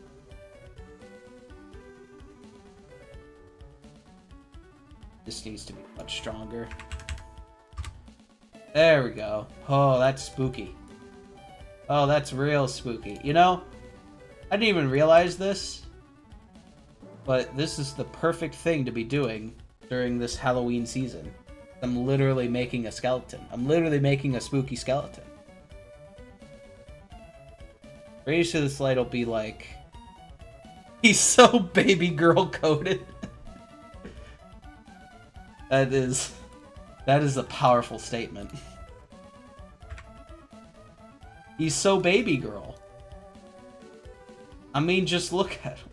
This needs to be much stronger. There we go. Oh, that's spooky. Oh, that's real spooky. You know, I didn't even realize this, but this is the perfect thing to be doing during this Halloween season. I'm literally making a skeleton. I'm literally making a spooky skeleton. Radius to this light will be like, he's so baby girl coded. That is a powerful statement. He's so baby girl. I mean, just look at him.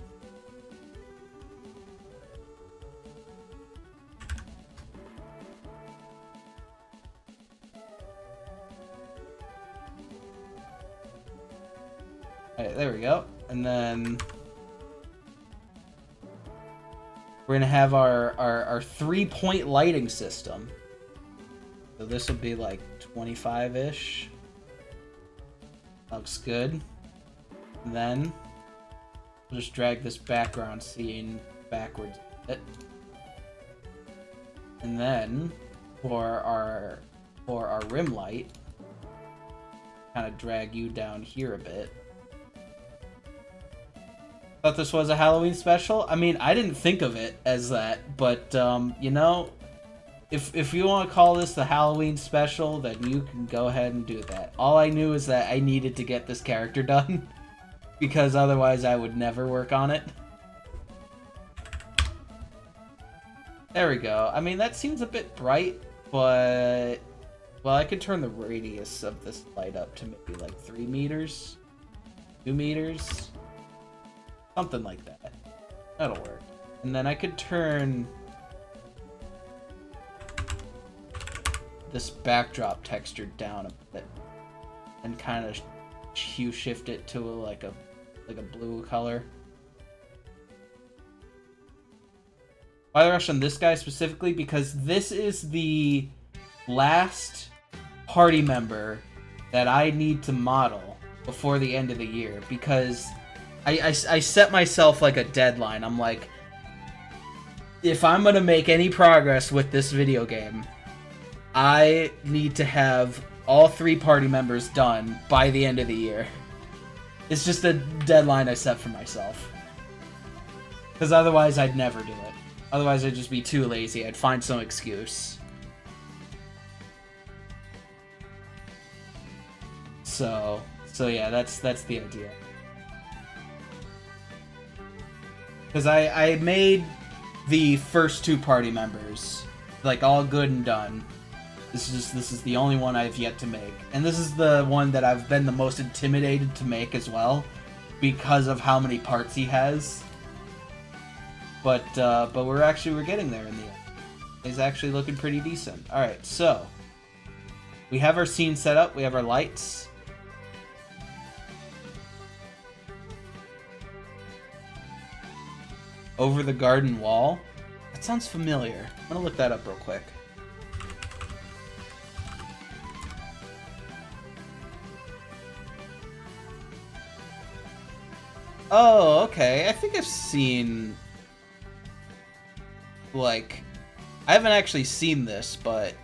Alright, there we go. And then we're gonna have our 3-point lighting system. So this will be like 25-ish. Looks good. And then we'll just drag this background scene backwards a bit. And then for our rim light, kind of drag you down here a bit. Thought this was a Halloween special. I mean, I didn't think of it as that, but you know, if you want to call this the Halloween special, then you can go ahead and do that. All I knew is that I needed to get this character done because otherwise I would never work on it. There we go. I mean, that seems a bit bright, but well, I could turn the radius of this light up to maybe like 3 meters, 2 meters. Something like that. That'll work. And then I could turn this backdrop texture down a bit and kind of hue shift it to like a blue color. Why the rush on this guy specifically? Because this is the last party member that I need to model before the end of the year, because I set myself like a deadline. I'm like, if I'm gonna make any progress with this video game, I need to have all 3 party members done by the end of the year. It's just a deadline I set for myself. Because otherwise I'd never do it. Otherwise I'd just be too lazy. I'd find some excuse. So yeah, that's the idea. Because I made the first 2 party members like all good and done. This is the only one I've yet to make, and this is the one that I've been the most intimidated to make as well, because of how many parts he has. But we're getting there in the end. is actually looking pretty decent. Alright, so we have our scene set up, we have our lights. Over the garden wall. That sounds familiar. I'm gonna look that up real quick. Oh, okay. I think I've seen... Like... I haven't actually seen this, but...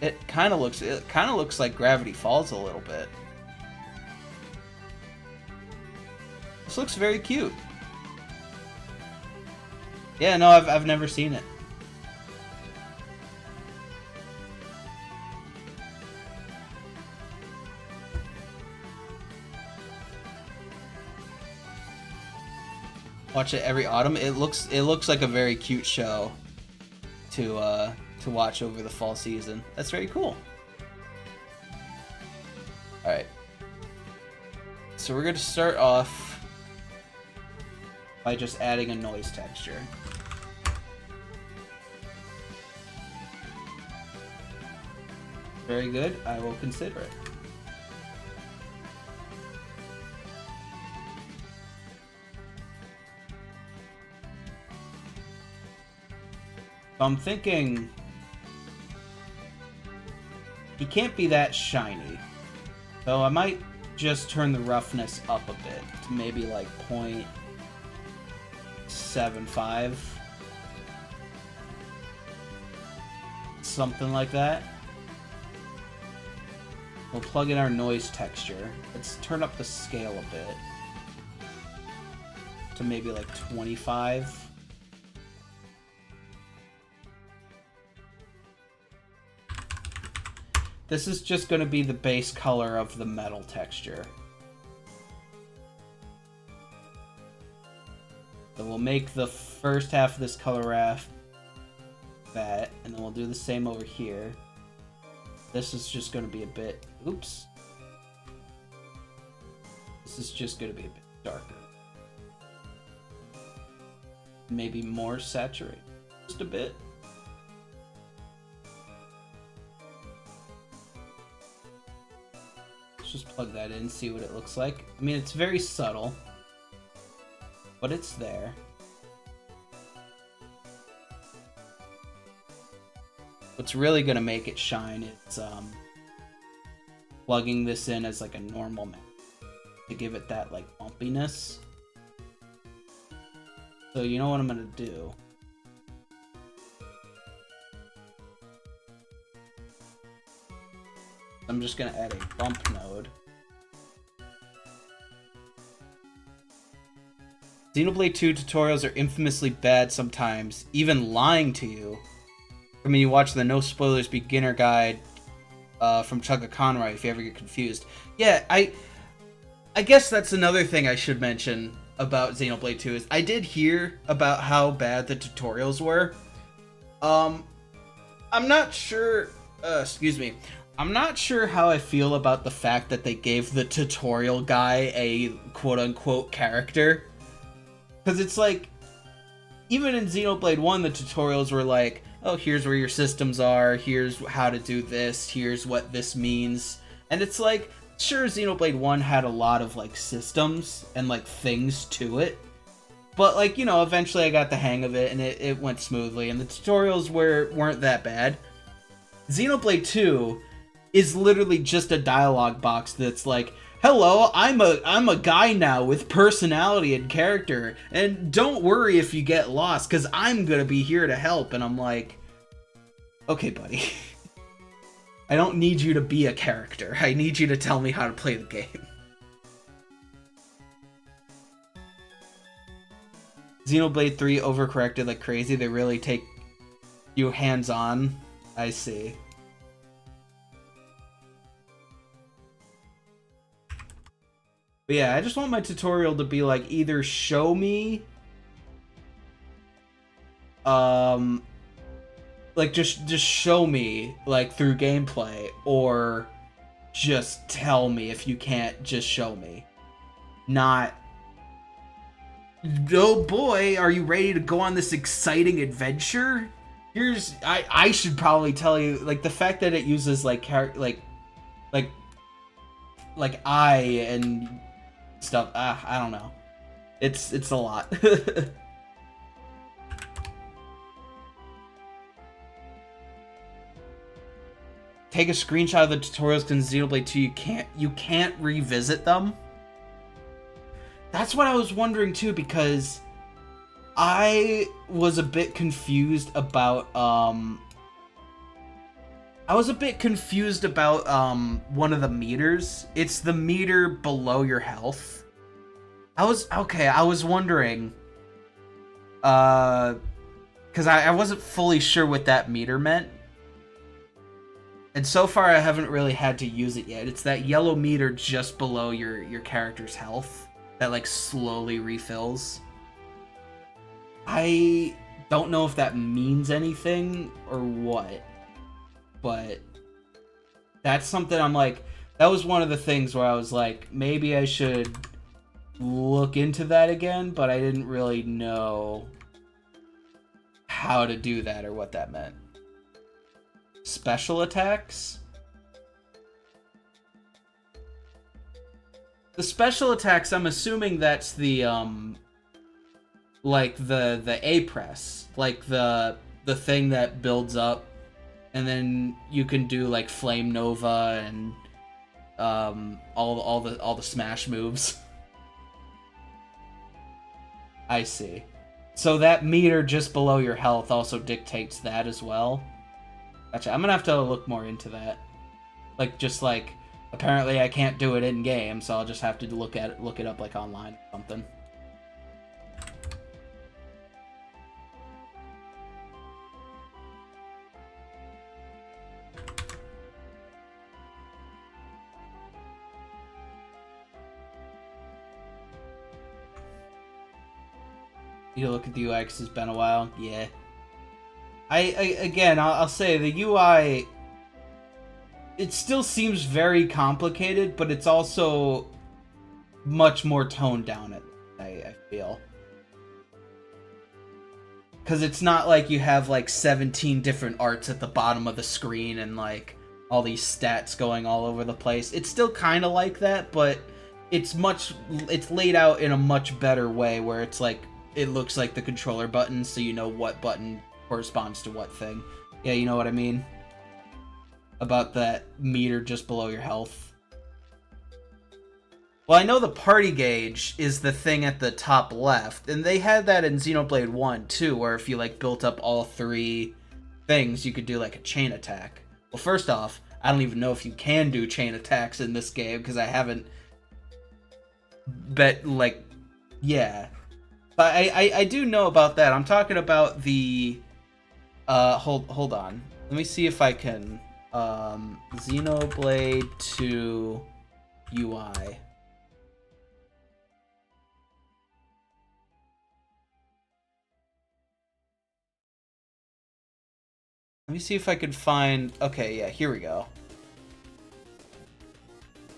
It kind of looks like Gravity Falls a little bit. This looks very cute. Yeah, no, I've never seen it. Watch it every autumn. It looks like a very cute show to watch over the fall season. That's very cool. All right. So we're going to start off by just adding a noise texture. Very good. I will consider it. I'm thinking he can't be that shiny, so I might just turn the roughness up a bit to maybe like 0.75, something like that. We'll plug in our noise texture. Let's turn up the scale a bit to maybe like 25. This is just going to be the base color of the metal texture. So we'll make the first half of this color graph that, and then we'll do the same over here. This is just going to be a bit... Oops. This is just going to be a bit darker. Maybe more saturated. Just a bit. Just plug that in, see what it looks like. I mean, it's very subtle, but it's there. What's really gonna make it shine is plugging this in as like a normal map to give it that like bumpiness. So you know what I'm gonna do? I'm just going to add a bump node. Xenoblade 2 tutorials are infamously bad sometimes, even lying to you. I mean, you watch the no spoilers beginner guide from Chugga Conroy if you ever get confused. Yeah, I guess that's another thing I should mention about Xenoblade 2 is I did hear about how bad the tutorials were. I'm not sure... excuse me. I'm not sure how I feel about the fact that they gave the tutorial guy a quote-unquote character. Because it's like, even in Xenoblade 1, the tutorials were like, oh, here's where your systems are, here's how to do this, here's what this means. And it's like, sure, Xenoblade 1 had a lot of, like, systems and, like, things to it. But, like, you know, eventually I got the hang of it, and it went smoothly, and the tutorials weren't that bad. Xenoblade 2... is literally just a dialogue box that's like, hello, I'm a guy now with personality and character, and don't worry if you get lost, because I'm gonna be here to help. And I'm like, okay, buddy. I don't need you to be a character. I need you to tell me how to play the game. Xenoblade 3 overcorrected like crazy. They really take you hands-on. I see. But yeah, I just want my tutorial to be like either show me like just show me like through gameplay, or just tell me if you can't just show me. Not, oh boy, are you ready to go on this exciting adventure? Here's I should probably tell you, like, the fact that it uses like like I and stuff. I don't know. It's a lot. Take a screenshot of the tutorials because Xenoblade 2 you can't revisit them. That's what I was wondering too, because I was a bit confused about one of the meters. It's the meter below your health. I was wondering because I wasn't fully sure what that meter meant. And so far I haven't really had to use it yet. It's that yellow meter just below your character's health that like slowly refills. I don't know if that means anything or what, but that's something I'm like, that was one of the things where I was like, maybe I should look into that again, but I didn't really know how to do that or what that meant. Special attacks? The special attacks, I'm assuming that's the like the A press, like the thing that builds up, and then you can do like Flame Nova and all the smash moves. I see. So that meter just below your health also dictates that as well. Gotcha. I'm gonna have to look more into that. Like, just like, apparently I can't do it in game, so I'll just have to look it up like online or something. You look at the UI because it's been a while. Yeah. I'll say the UI, it still seems very complicated, but it's also much more toned down, I feel. Because it's not like you have like 17 different arts at the bottom of the screen and like all these stats going all over the place. It's still kind of like that, but it's laid out in a much better way where it's like, it looks like the controller buttons, so you know what button corresponds to what thing. Yeah, you know what I mean? About that meter just below your health. Well, I know the party gauge is the thing at the top left, and they had that in Xenoblade 1 too, where if you like built up all 3 things, you could do like a chain attack. Well, first off, I don't even know if you can do chain attacks in this game, because I haven't yeah. But I do know about that. I'm talking about the hold on. Let me see if I can Xenoblade 2 UI. Let me see if I can find... Okay, yeah, here we go.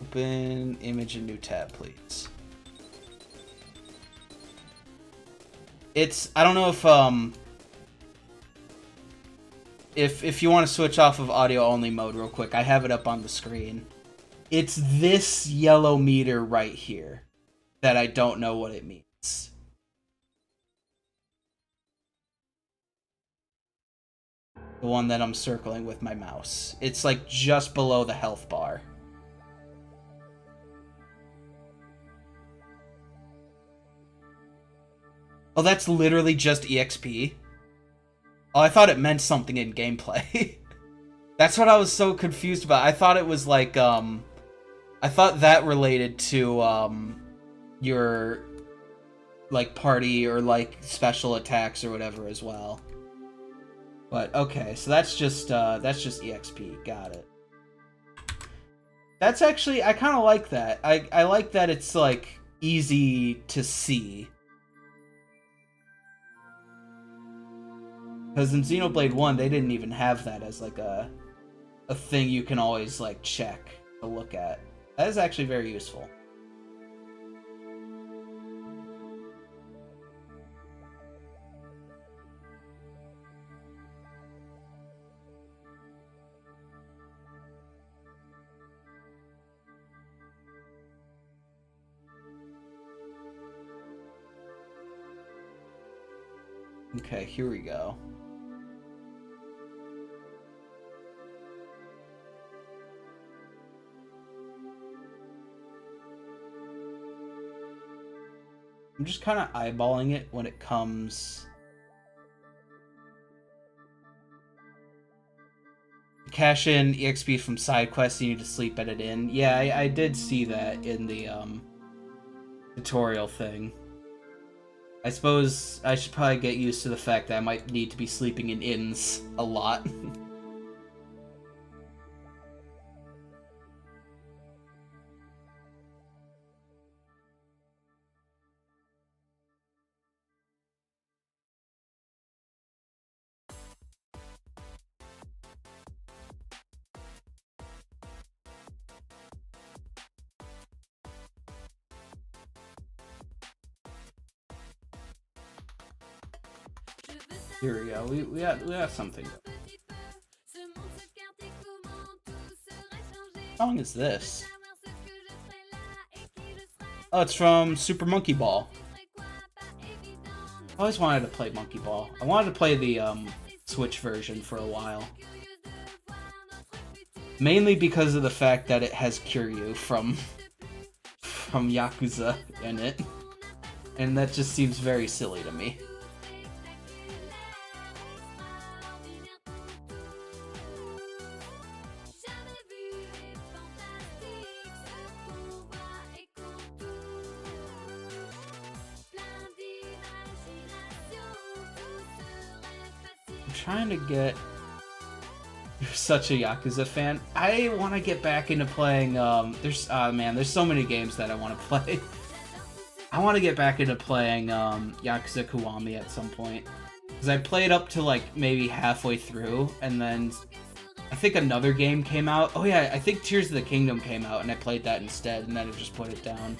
Open image and new tab, please. It's... I don't know if you want to switch off of audio only mode real quick. I have it up on the screen. It's this yellow meter right here that I don't know what it means. The one that I'm circling with my mouse. It's like just below the health bar. Oh, that's literally just EXP? Oh, I thought it meant something in gameplay. That's what I was so confused about. I thought it was like, I thought that related to, your, like, party or, like, special attacks or whatever as well. But, okay, so that's just EXP. Got it. That's actually, I kind of like that. I like that it's, like, easy to see. Because in Xenoblade 1, they didn't even have that as, like, a thing you can always, like, check to look at. That is actually very useful. Okay, here we go. I'm just kind of eyeballing it when it comes. Cash in EXP from side quests, you need to sleep edit in. Yeah, I did see that in the tutorial thing. I suppose I should probably get used to the fact that I might need to be sleeping in inns a lot. Here we go. We got something. How long is this? Oh, it's from Super Monkey Ball. I always wanted to play Monkey Ball. I wanted to play the Switch version for a while. Mainly because of the fact that it has Kiryu from Yakuza in it. And that just seems very silly to me. Trying to get. You're such a Yakuza fan. I want to get back into playing. There's so many games that I want to play. I want to get back into playing Yakuza Kiwami at some point, because I played up to like maybe halfway through, and then I think another game came out. Oh yeah, I think Tears of the Kingdom came out, and I played that instead, and then I just put it down.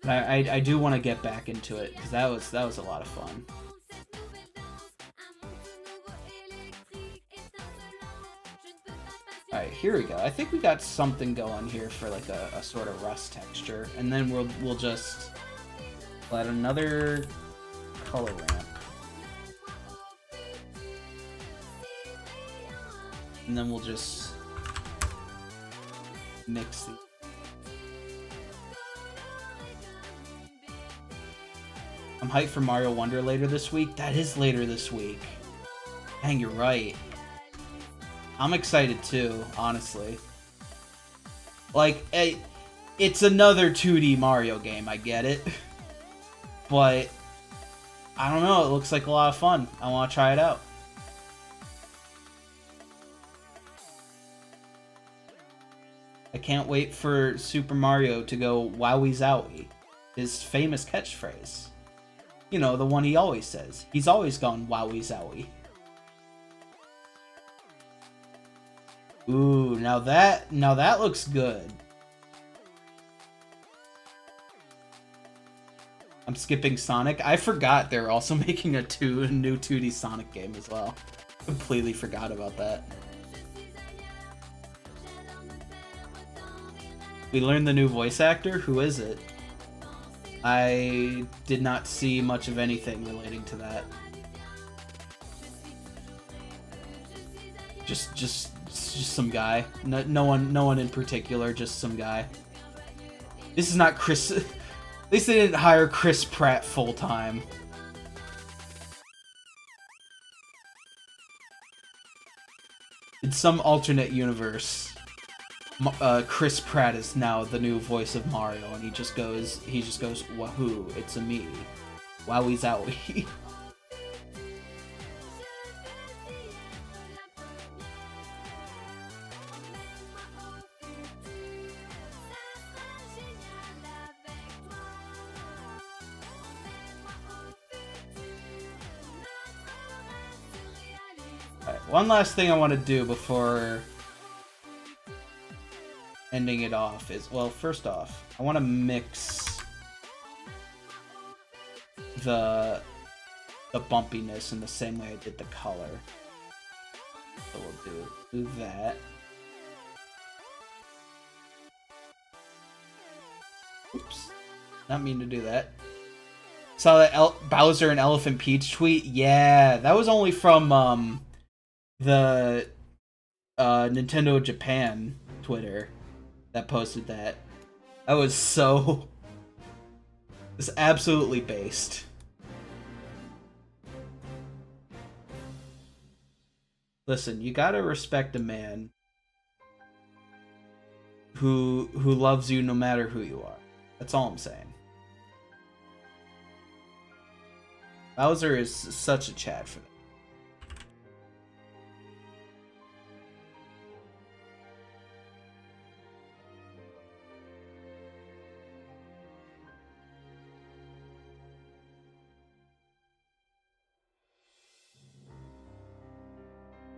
But I do want to get back into it because that was a lot of fun. Alright, here we go. I think we got something going here for like a sort of rust texture. And then we'll just add another color ramp. And then we'll just mix the. I'm hyped for Mario Wonder later this week. That is later this week. Dang, you're right. I'm excited too, honestly. Like, it's another 2D Mario game, I get it. But, I don't know, it looks like a lot of fun. I want to try it out. I can't wait for Super Mario to go Wowie Zowie, his famous catchphrase. You know, the one he always says. He's always gone Wowie Zowie. Ooh, now that looks good. I'm skipping Sonic. I forgot they're also making a new 2D Sonic game as well. Completely forgot about that. We learned the new voice actor? Who is it? I did not see much of anything relating to that. Just some guy. No one in particular, just some guy. This is not Chris. At least they didn't hire Chris Pratt full time. In some alternate universe, Chris Pratt is now the new voice of Mario, and he just goes, "Wahoo! It's a me, Wowie Zowie." One last thing I want to do before ending it off is, well, first off, I want to mix the bumpiness in the same way I did the color. So we'll do that. Oops. Not mean to do that. Saw that Bowser and Elephant Peach tweet? Yeah, that was only from the Nintendo Japan Twitter that posted that. That was so... It's absolutely based. Listen, you gotta respect a man who loves you no matter who you are. That's all I'm saying. Bowser is such a Chad for that.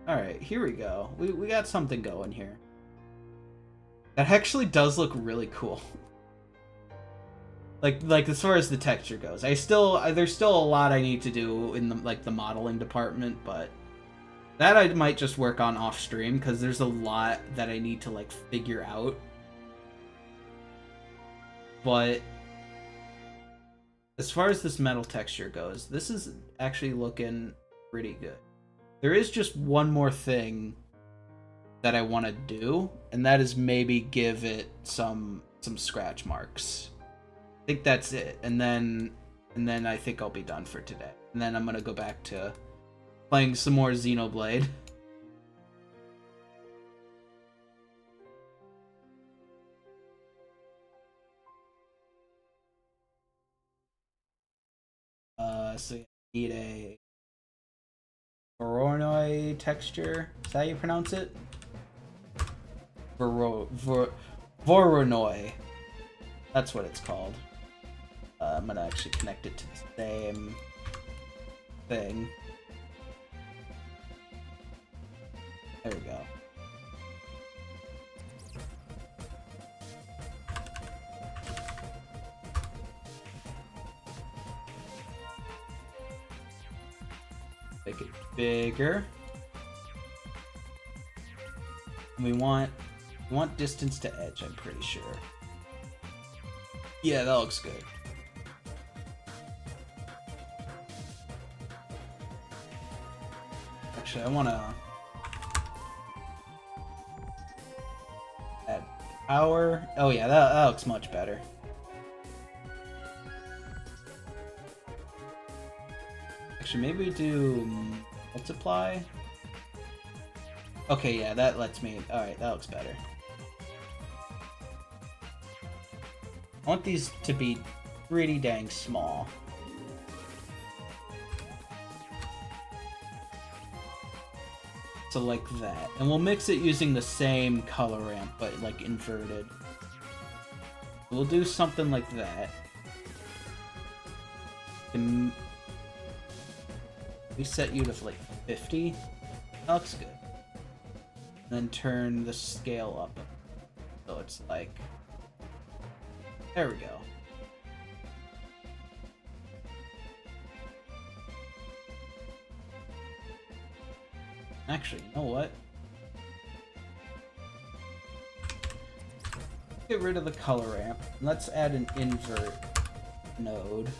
Alright, here we go. We got something going here. That actually does look really cool. like as far as the texture goes. There's still a lot I need to do in the modeling department, but that I might just work on off stream because there's a lot that I need to like figure out. But as far as this metal texture goes, this is actually looking pretty good. There is just one more thing that I want to do, and that is maybe give it some scratch marks. I think that's it, and then I think I'll be done for today. And then I'm gonna go back to playing some more Xenoblade. So you need a Voronoi texture. Is that how you pronounce it? Voronoi. That's what it's called. I'm gonna actually connect it to the same thing. There we go. Make it bigger. And we want distance to edge, I'm pretty sure. Yeah, that looks good. Actually, I want to add power. Oh yeah, that looks much better. Actually, maybe we do multiply. Okay, yeah, that lets me... Alright, that looks better. I want these to be pretty dang small. So like that. And we'll mix it using the same color ramp, but like inverted. We'll do something like that. And we set you to like 50. That looks good. And then turn the scale up. So it's like... There we go. Actually, you know what? Get rid of the color ramp. Let's add an invert node.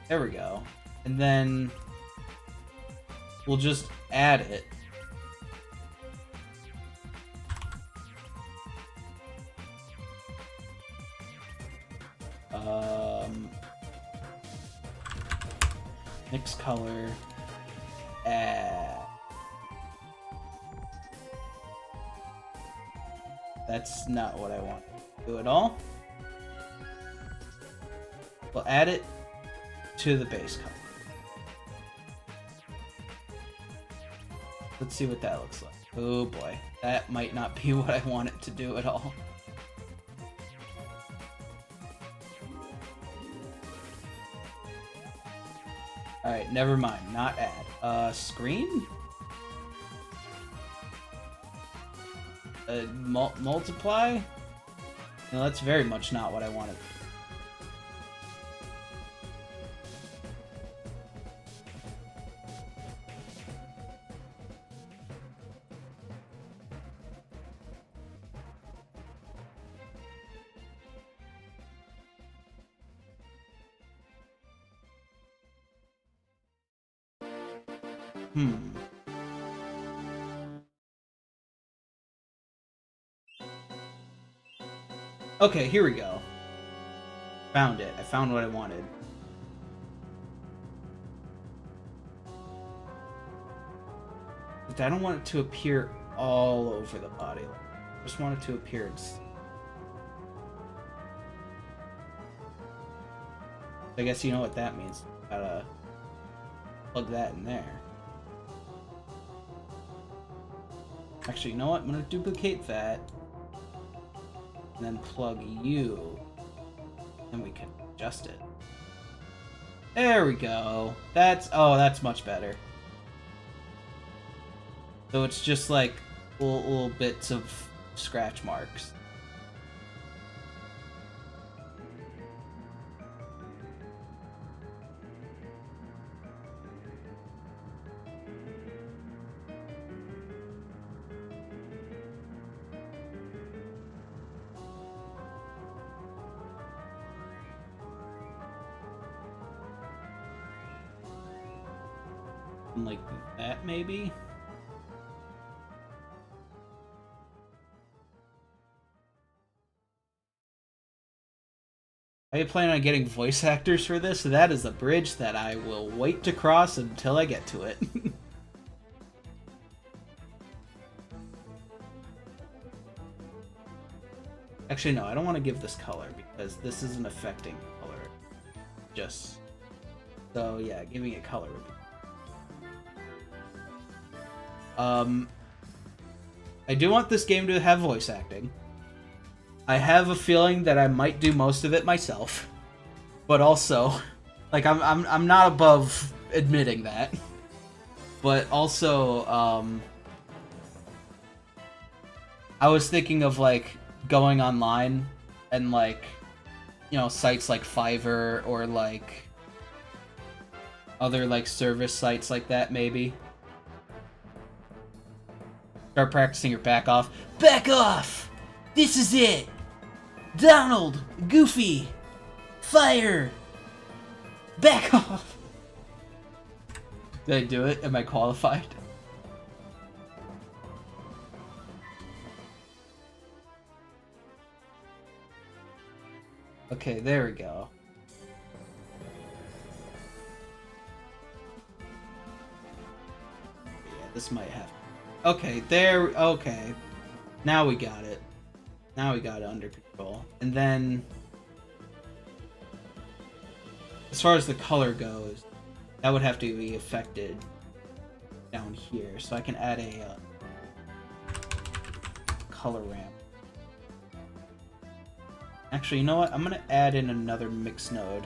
There we go. And then we'll just add it. Mix color. Add. That's not what I want to do at all. We'll add it to the base color. Let's see what that looks like. Oh boy, that might not be what I want it to do at all. Alright, never mind. Not add. Screen? Multiply? No, that's very much not what I wanted. Hmm. Okay, here we go. Found it. I found what I wanted. But I don't want it to appear all over the body. I just want it to appear in... I guess you know what that means. Gotta plug that in there. Actually, you know what? I'm gonna duplicate that. And then plug you. And we can adjust it. There we go. That's much better. So it's just like little bits of scratch marks. Like that, maybe? Are you planning on getting voice actors for this? That is a bridge that I will wait to cross until I get to it. Actually, no, I don't want to give this color because this isn't affecting color. Just... So, yeah, giving it color would be... I do want this game to have voice acting. I have a feeling that I might do most of it myself, but also, like, I'm not above admitting that. But also, I was thinking of like going online and like, you know, sites like Fiverr or like other like service sites like that maybe. Start practicing your back off. Back off! This is it! Donald! Goofy! Fire! Back off! Did I do it? Am I qualified? Okay, there we go. Yeah, this might have... Okay, there... Okay. Now we got it. Now we got it under control. And then... As far as the color goes, that would have to be affected down here. So I can add a color ramp. Actually, you know what? I'm going to add in another mix node.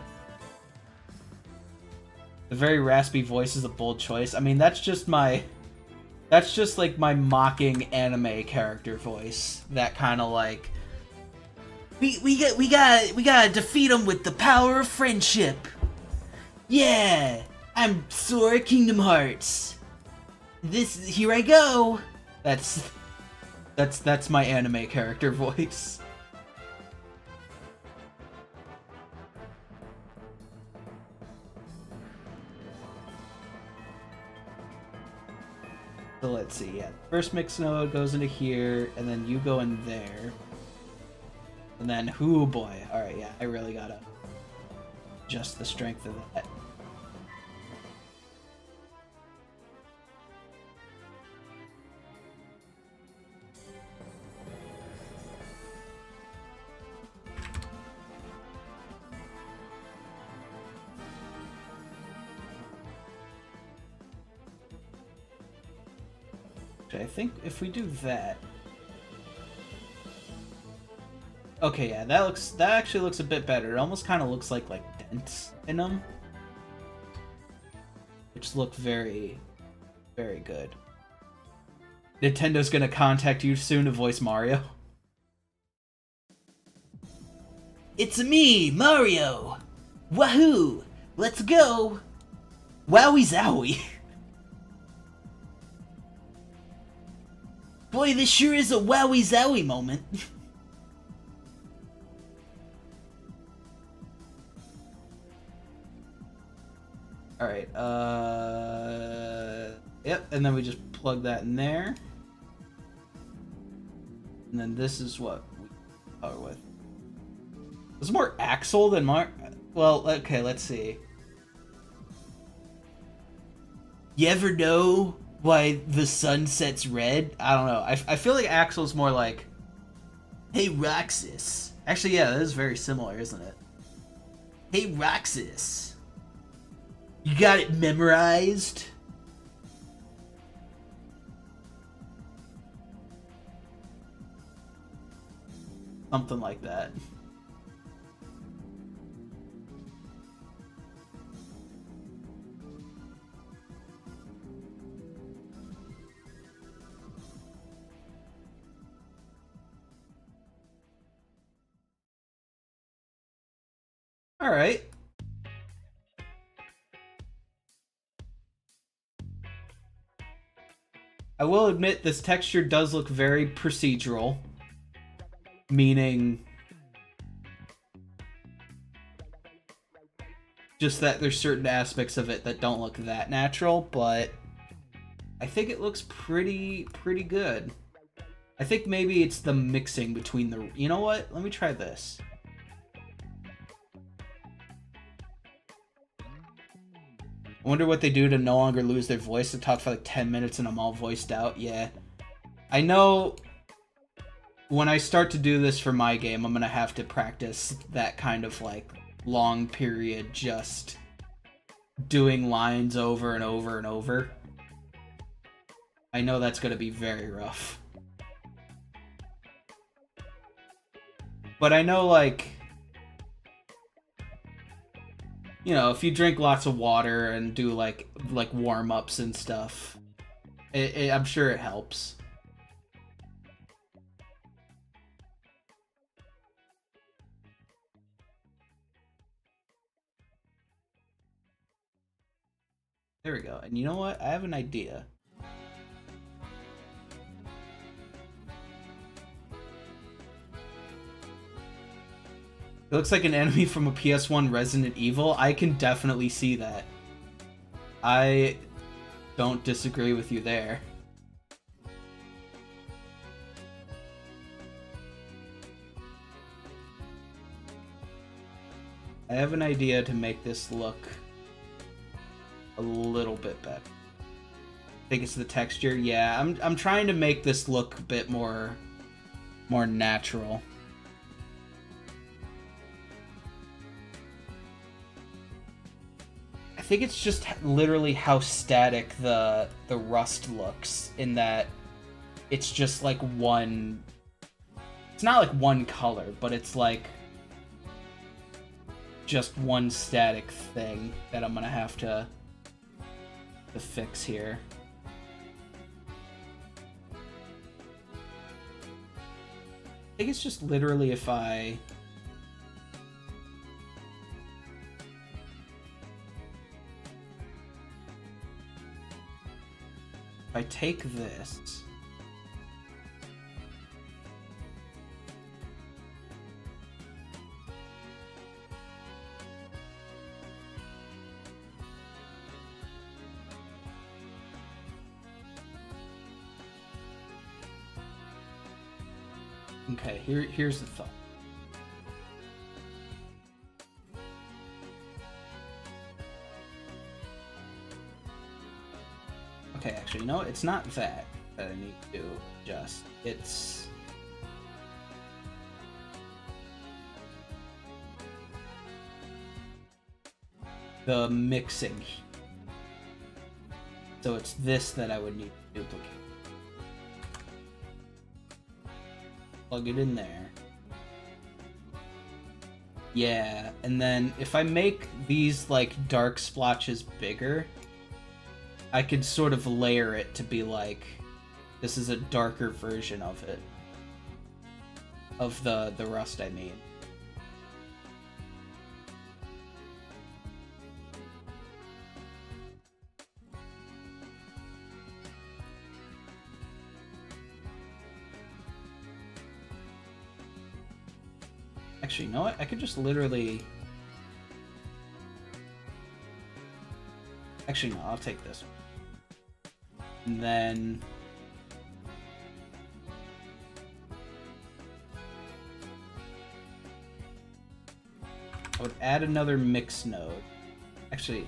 The very raspy voice is a bold choice. I mean, that's just my... That's just like my mocking anime character voice. That kind of like... We gotta defeat him with the power of friendship. Yeah! I'm Sora Kingdom Hearts. Here I go. That's my anime character voice. So let's see, yeah. First mix node goes into here, and then you go in there. And then, oh boy. Alright, yeah, I really gotta adjust the strength of that. I think if we do that... Okay, yeah, that actually looks a bit better. It almost kind of looks like dents in them. Which look very, very good. Nintendo's gonna contact you soon to voice Mario. It's me, Mario! Wahoo! Let's go! Wowie zowie! Boy, this sure is a wowie zowie moment. Alright, Yep, and then we just plug that in there. And then this is what we power with. It's more axle than well, okay, let's see. You ever know why the sun sets red? I don't know. I feel like axle's more like, hey, Roxas. Actually, yeah, that is very similar, isn't it? Hey, Roxas. You got it memorized? Something like that. All right. I will admit this texture does look very procedural, meaning just that there's certain aspects of it that don't look that natural, but I think it looks pretty good. I think maybe it's the mixing between the... You know what? Let me try this. I wonder what they do to no longer lose their voice. I talked for like 10 minutes and I'm all voiced out. Yeah. I know when I start to do this for my game, I'm going to have to practice that kind of like long period just doing lines over and over and over. I know that's going to be very rough. But I know, like, you know, if you drink lots of water and do like warm-ups and stuff, I'm sure it helps. There we go. And you know what? I have an idea. It looks like an enemy from a PS1 Resident Evil. I can definitely see that. I don't disagree with you there. I have an idea to make this look a little bit better. I think it's the texture. Yeah, I'm trying to make this look a bit more natural. I think it's just literally how static the rust looks, in that it's just like one... It's not like one color, but it's like just one static thing that I'm gonna have to fix here. I think it's just literally if I... If I take this... Okay, here's the thought. Okay, actually, you know what? It's not that I need to adjust. It's... the mixing. So it's this that I would need to duplicate. Plug it in there. Yeah, and then if I make these like dark splotches bigger, I could sort of layer it to be like, this is a darker version of it. Of the rust, I mean. Actually, you know what? I could just literally... Actually, no, I'll take this one. And then I would add another mix node. Actually,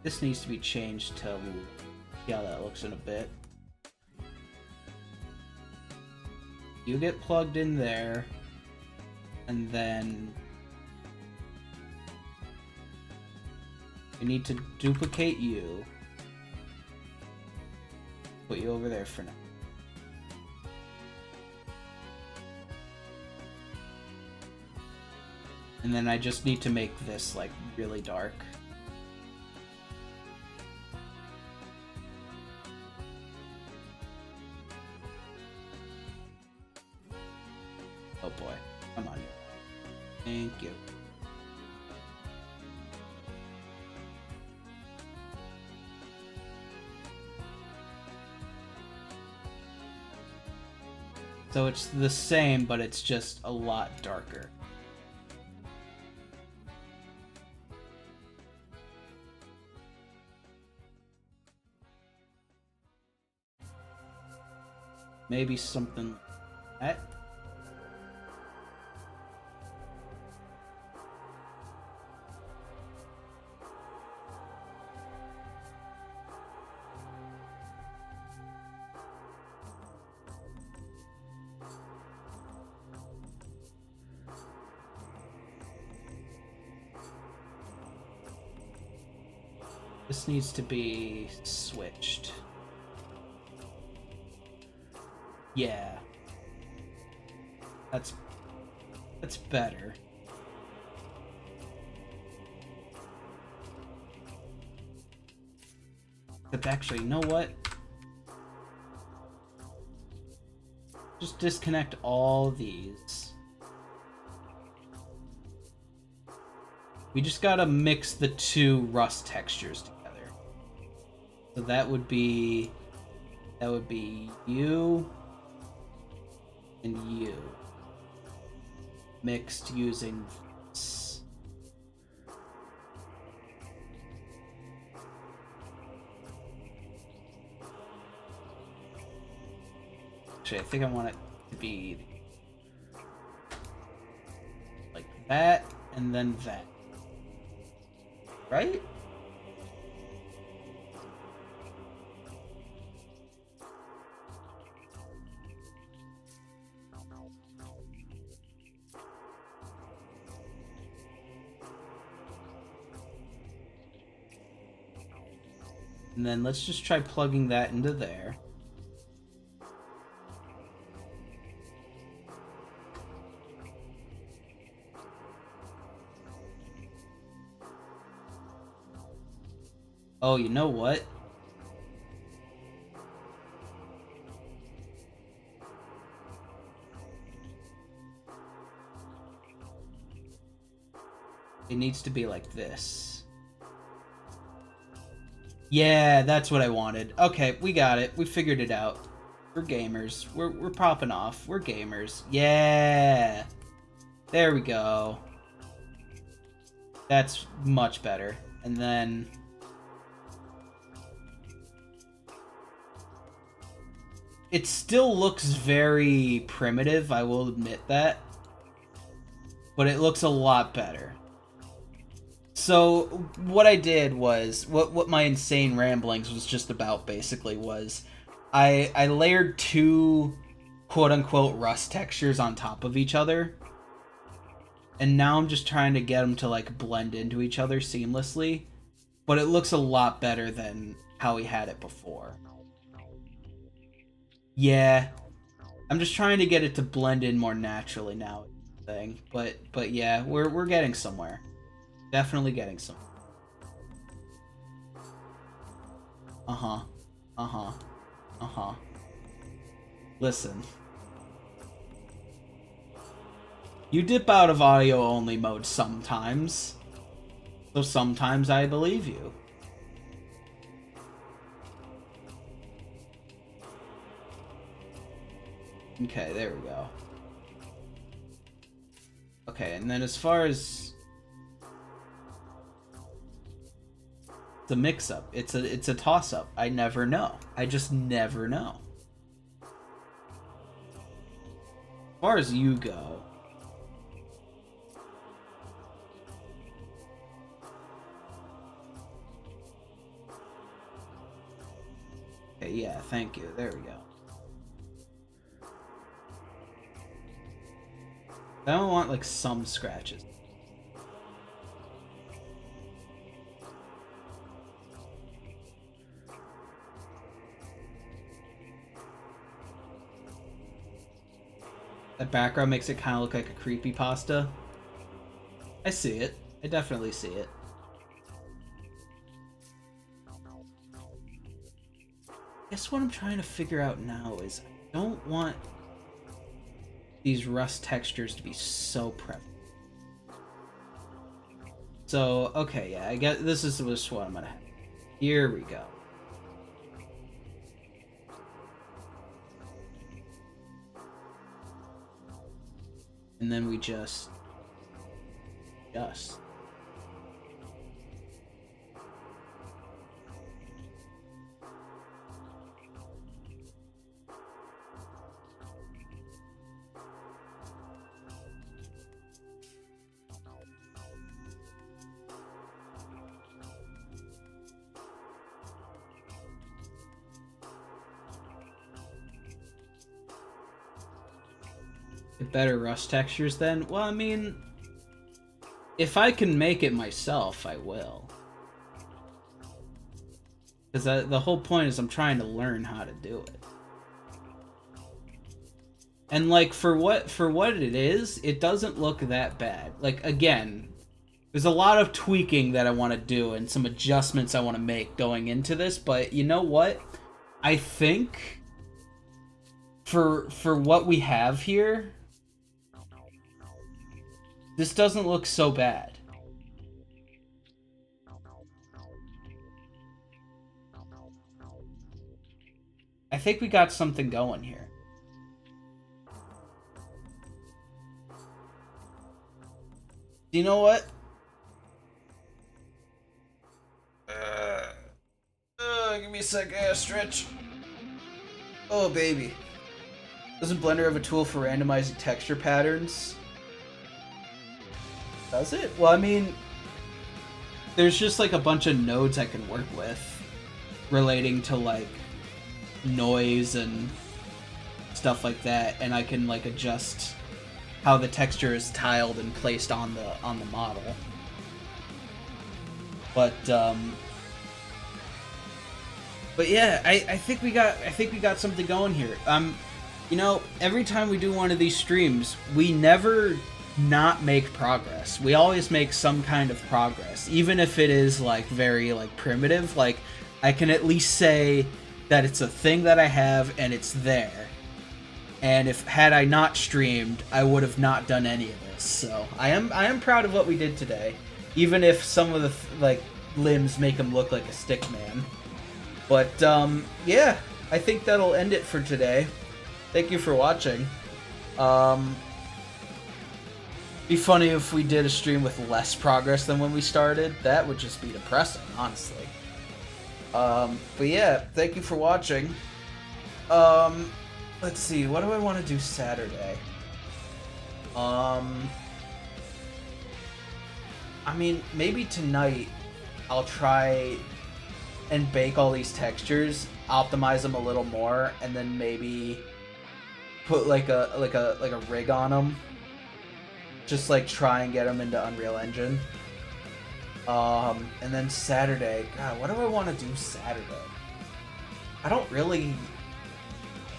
this needs to be changed to see how that looks in a bit. You get plugged in there, and then you need to duplicate you. Put you over there for now. And then I just need to make this like really dark. Oh boy, come on. Thank you. So it's the same, but it's just a lot darker. Maybe something like that. This needs to be switched. Yeah. That's better. But actually, you know what? Just disconnect all these. We just gotta mix the two rust textures together. So that would be you and you mixed using this. Actually, I think I want it to be like that and then that. Right? And then let's just try plugging that into there. Oh, you know what? It needs to be like this. Yeah, that's what I wanted. Okay, we got it. We figured it out. We're gamers. We're popping off. We're gamers. Yeah. There we go. That's much better. And then it still looks very primitive, I will admit that. But it looks a lot better. So what I did was, what my insane ramblings was just about basically was, I layered two quote-unquote rust textures on top of each other. And now I'm just trying to get them to like blend into each other seamlessly. But it looks a lot better than how we had it before. Yeah. I'm just trying to get it to blend in more naturally now. But yeah, we're getting somewhere. Definitely getting some. Uh-huh. Uh-huh. Uh-huh. Listen. You dip out of audio-only mode sometimes. So sometimes I believe you. Okay, there we go. Okay, and then as far as It's a mix-up. It's a toss-up. I never know. I just never know. As far as you go, okay, yeah, thank you. There we go. I don't want like some scratches. That background makes it kind of look like a creepypasta. I see it. I definitely see it. I guess what I'm trying to figure out now is I don't want these rust textures to be so prevalent. So, okay, yeah, I guess this is what I'm gonna have. Here we go. And then we just. Better rust textures then? Well, I mean, if I can make it myself, I will. Because the whole point is I'm trying to learn how to do it. And like for what it is, it doesn't look that bad. Like again, there's a lot of tweaking that I want to do and some adjustments I want to make going into this, but you know what? I think for what we have here, this doesn't look so bad. I think we got something going here. You know what? Give me a sec, stretch. Oh, baby. Doesn't Blender have a tool for randomizing texture patterns? Does it? Well, I mean, there's just like a bunch of nodes I can work with relating to like noise and stuff like that, and I can like adjust how the texture is tiled and placed on the model. But yeah, I think we got something going here. You know, every time we do one of these streams, we never not make progress. We always make some kind of progress, even if it is like very like primitive. Like I can at least say that it's a thing that I have and it's there. And if had I not streamed, I would have not done any of this. So I am proud of what we did today, even if some of the like limbs make him look like a stick man. But yeah, I think that'll end it for today. Thank you for watching. Be funny if we did a stream with less progress than when we started. That would just be depressing, honestly. But yeah, thank you for watching. Let's see, what do I want to do Saturday? I mean, maybe tonight I'll try and bake all these textures, optimize them a little more, and then maybe put like a rig on them. Just like try and get them into Unreal Engine. And then Saturday, God, what do I want to do Saturday? I don't really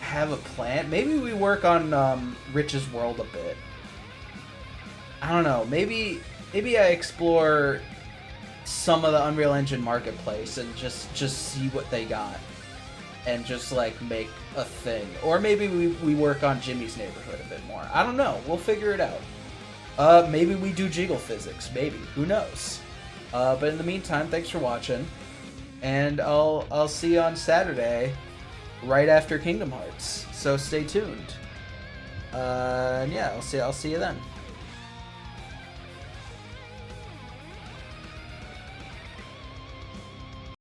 have a plan. Maybe we work on Rich's World a bit. I don't know. Maybe I explore some of the Unreal Engine marketplace and just see what they got, and just like make a thing. Or maybe we work on Jimmy's Neighborhood a bit more. I don't know. We'll figure it out. Maybe we do jiggle physics. Maybe. Who knows? But in the meantime, thanks for watching, and I'll see you on Saturday, right after Kingdom Hearts. So stay tuned. And yeah, I'll see you then.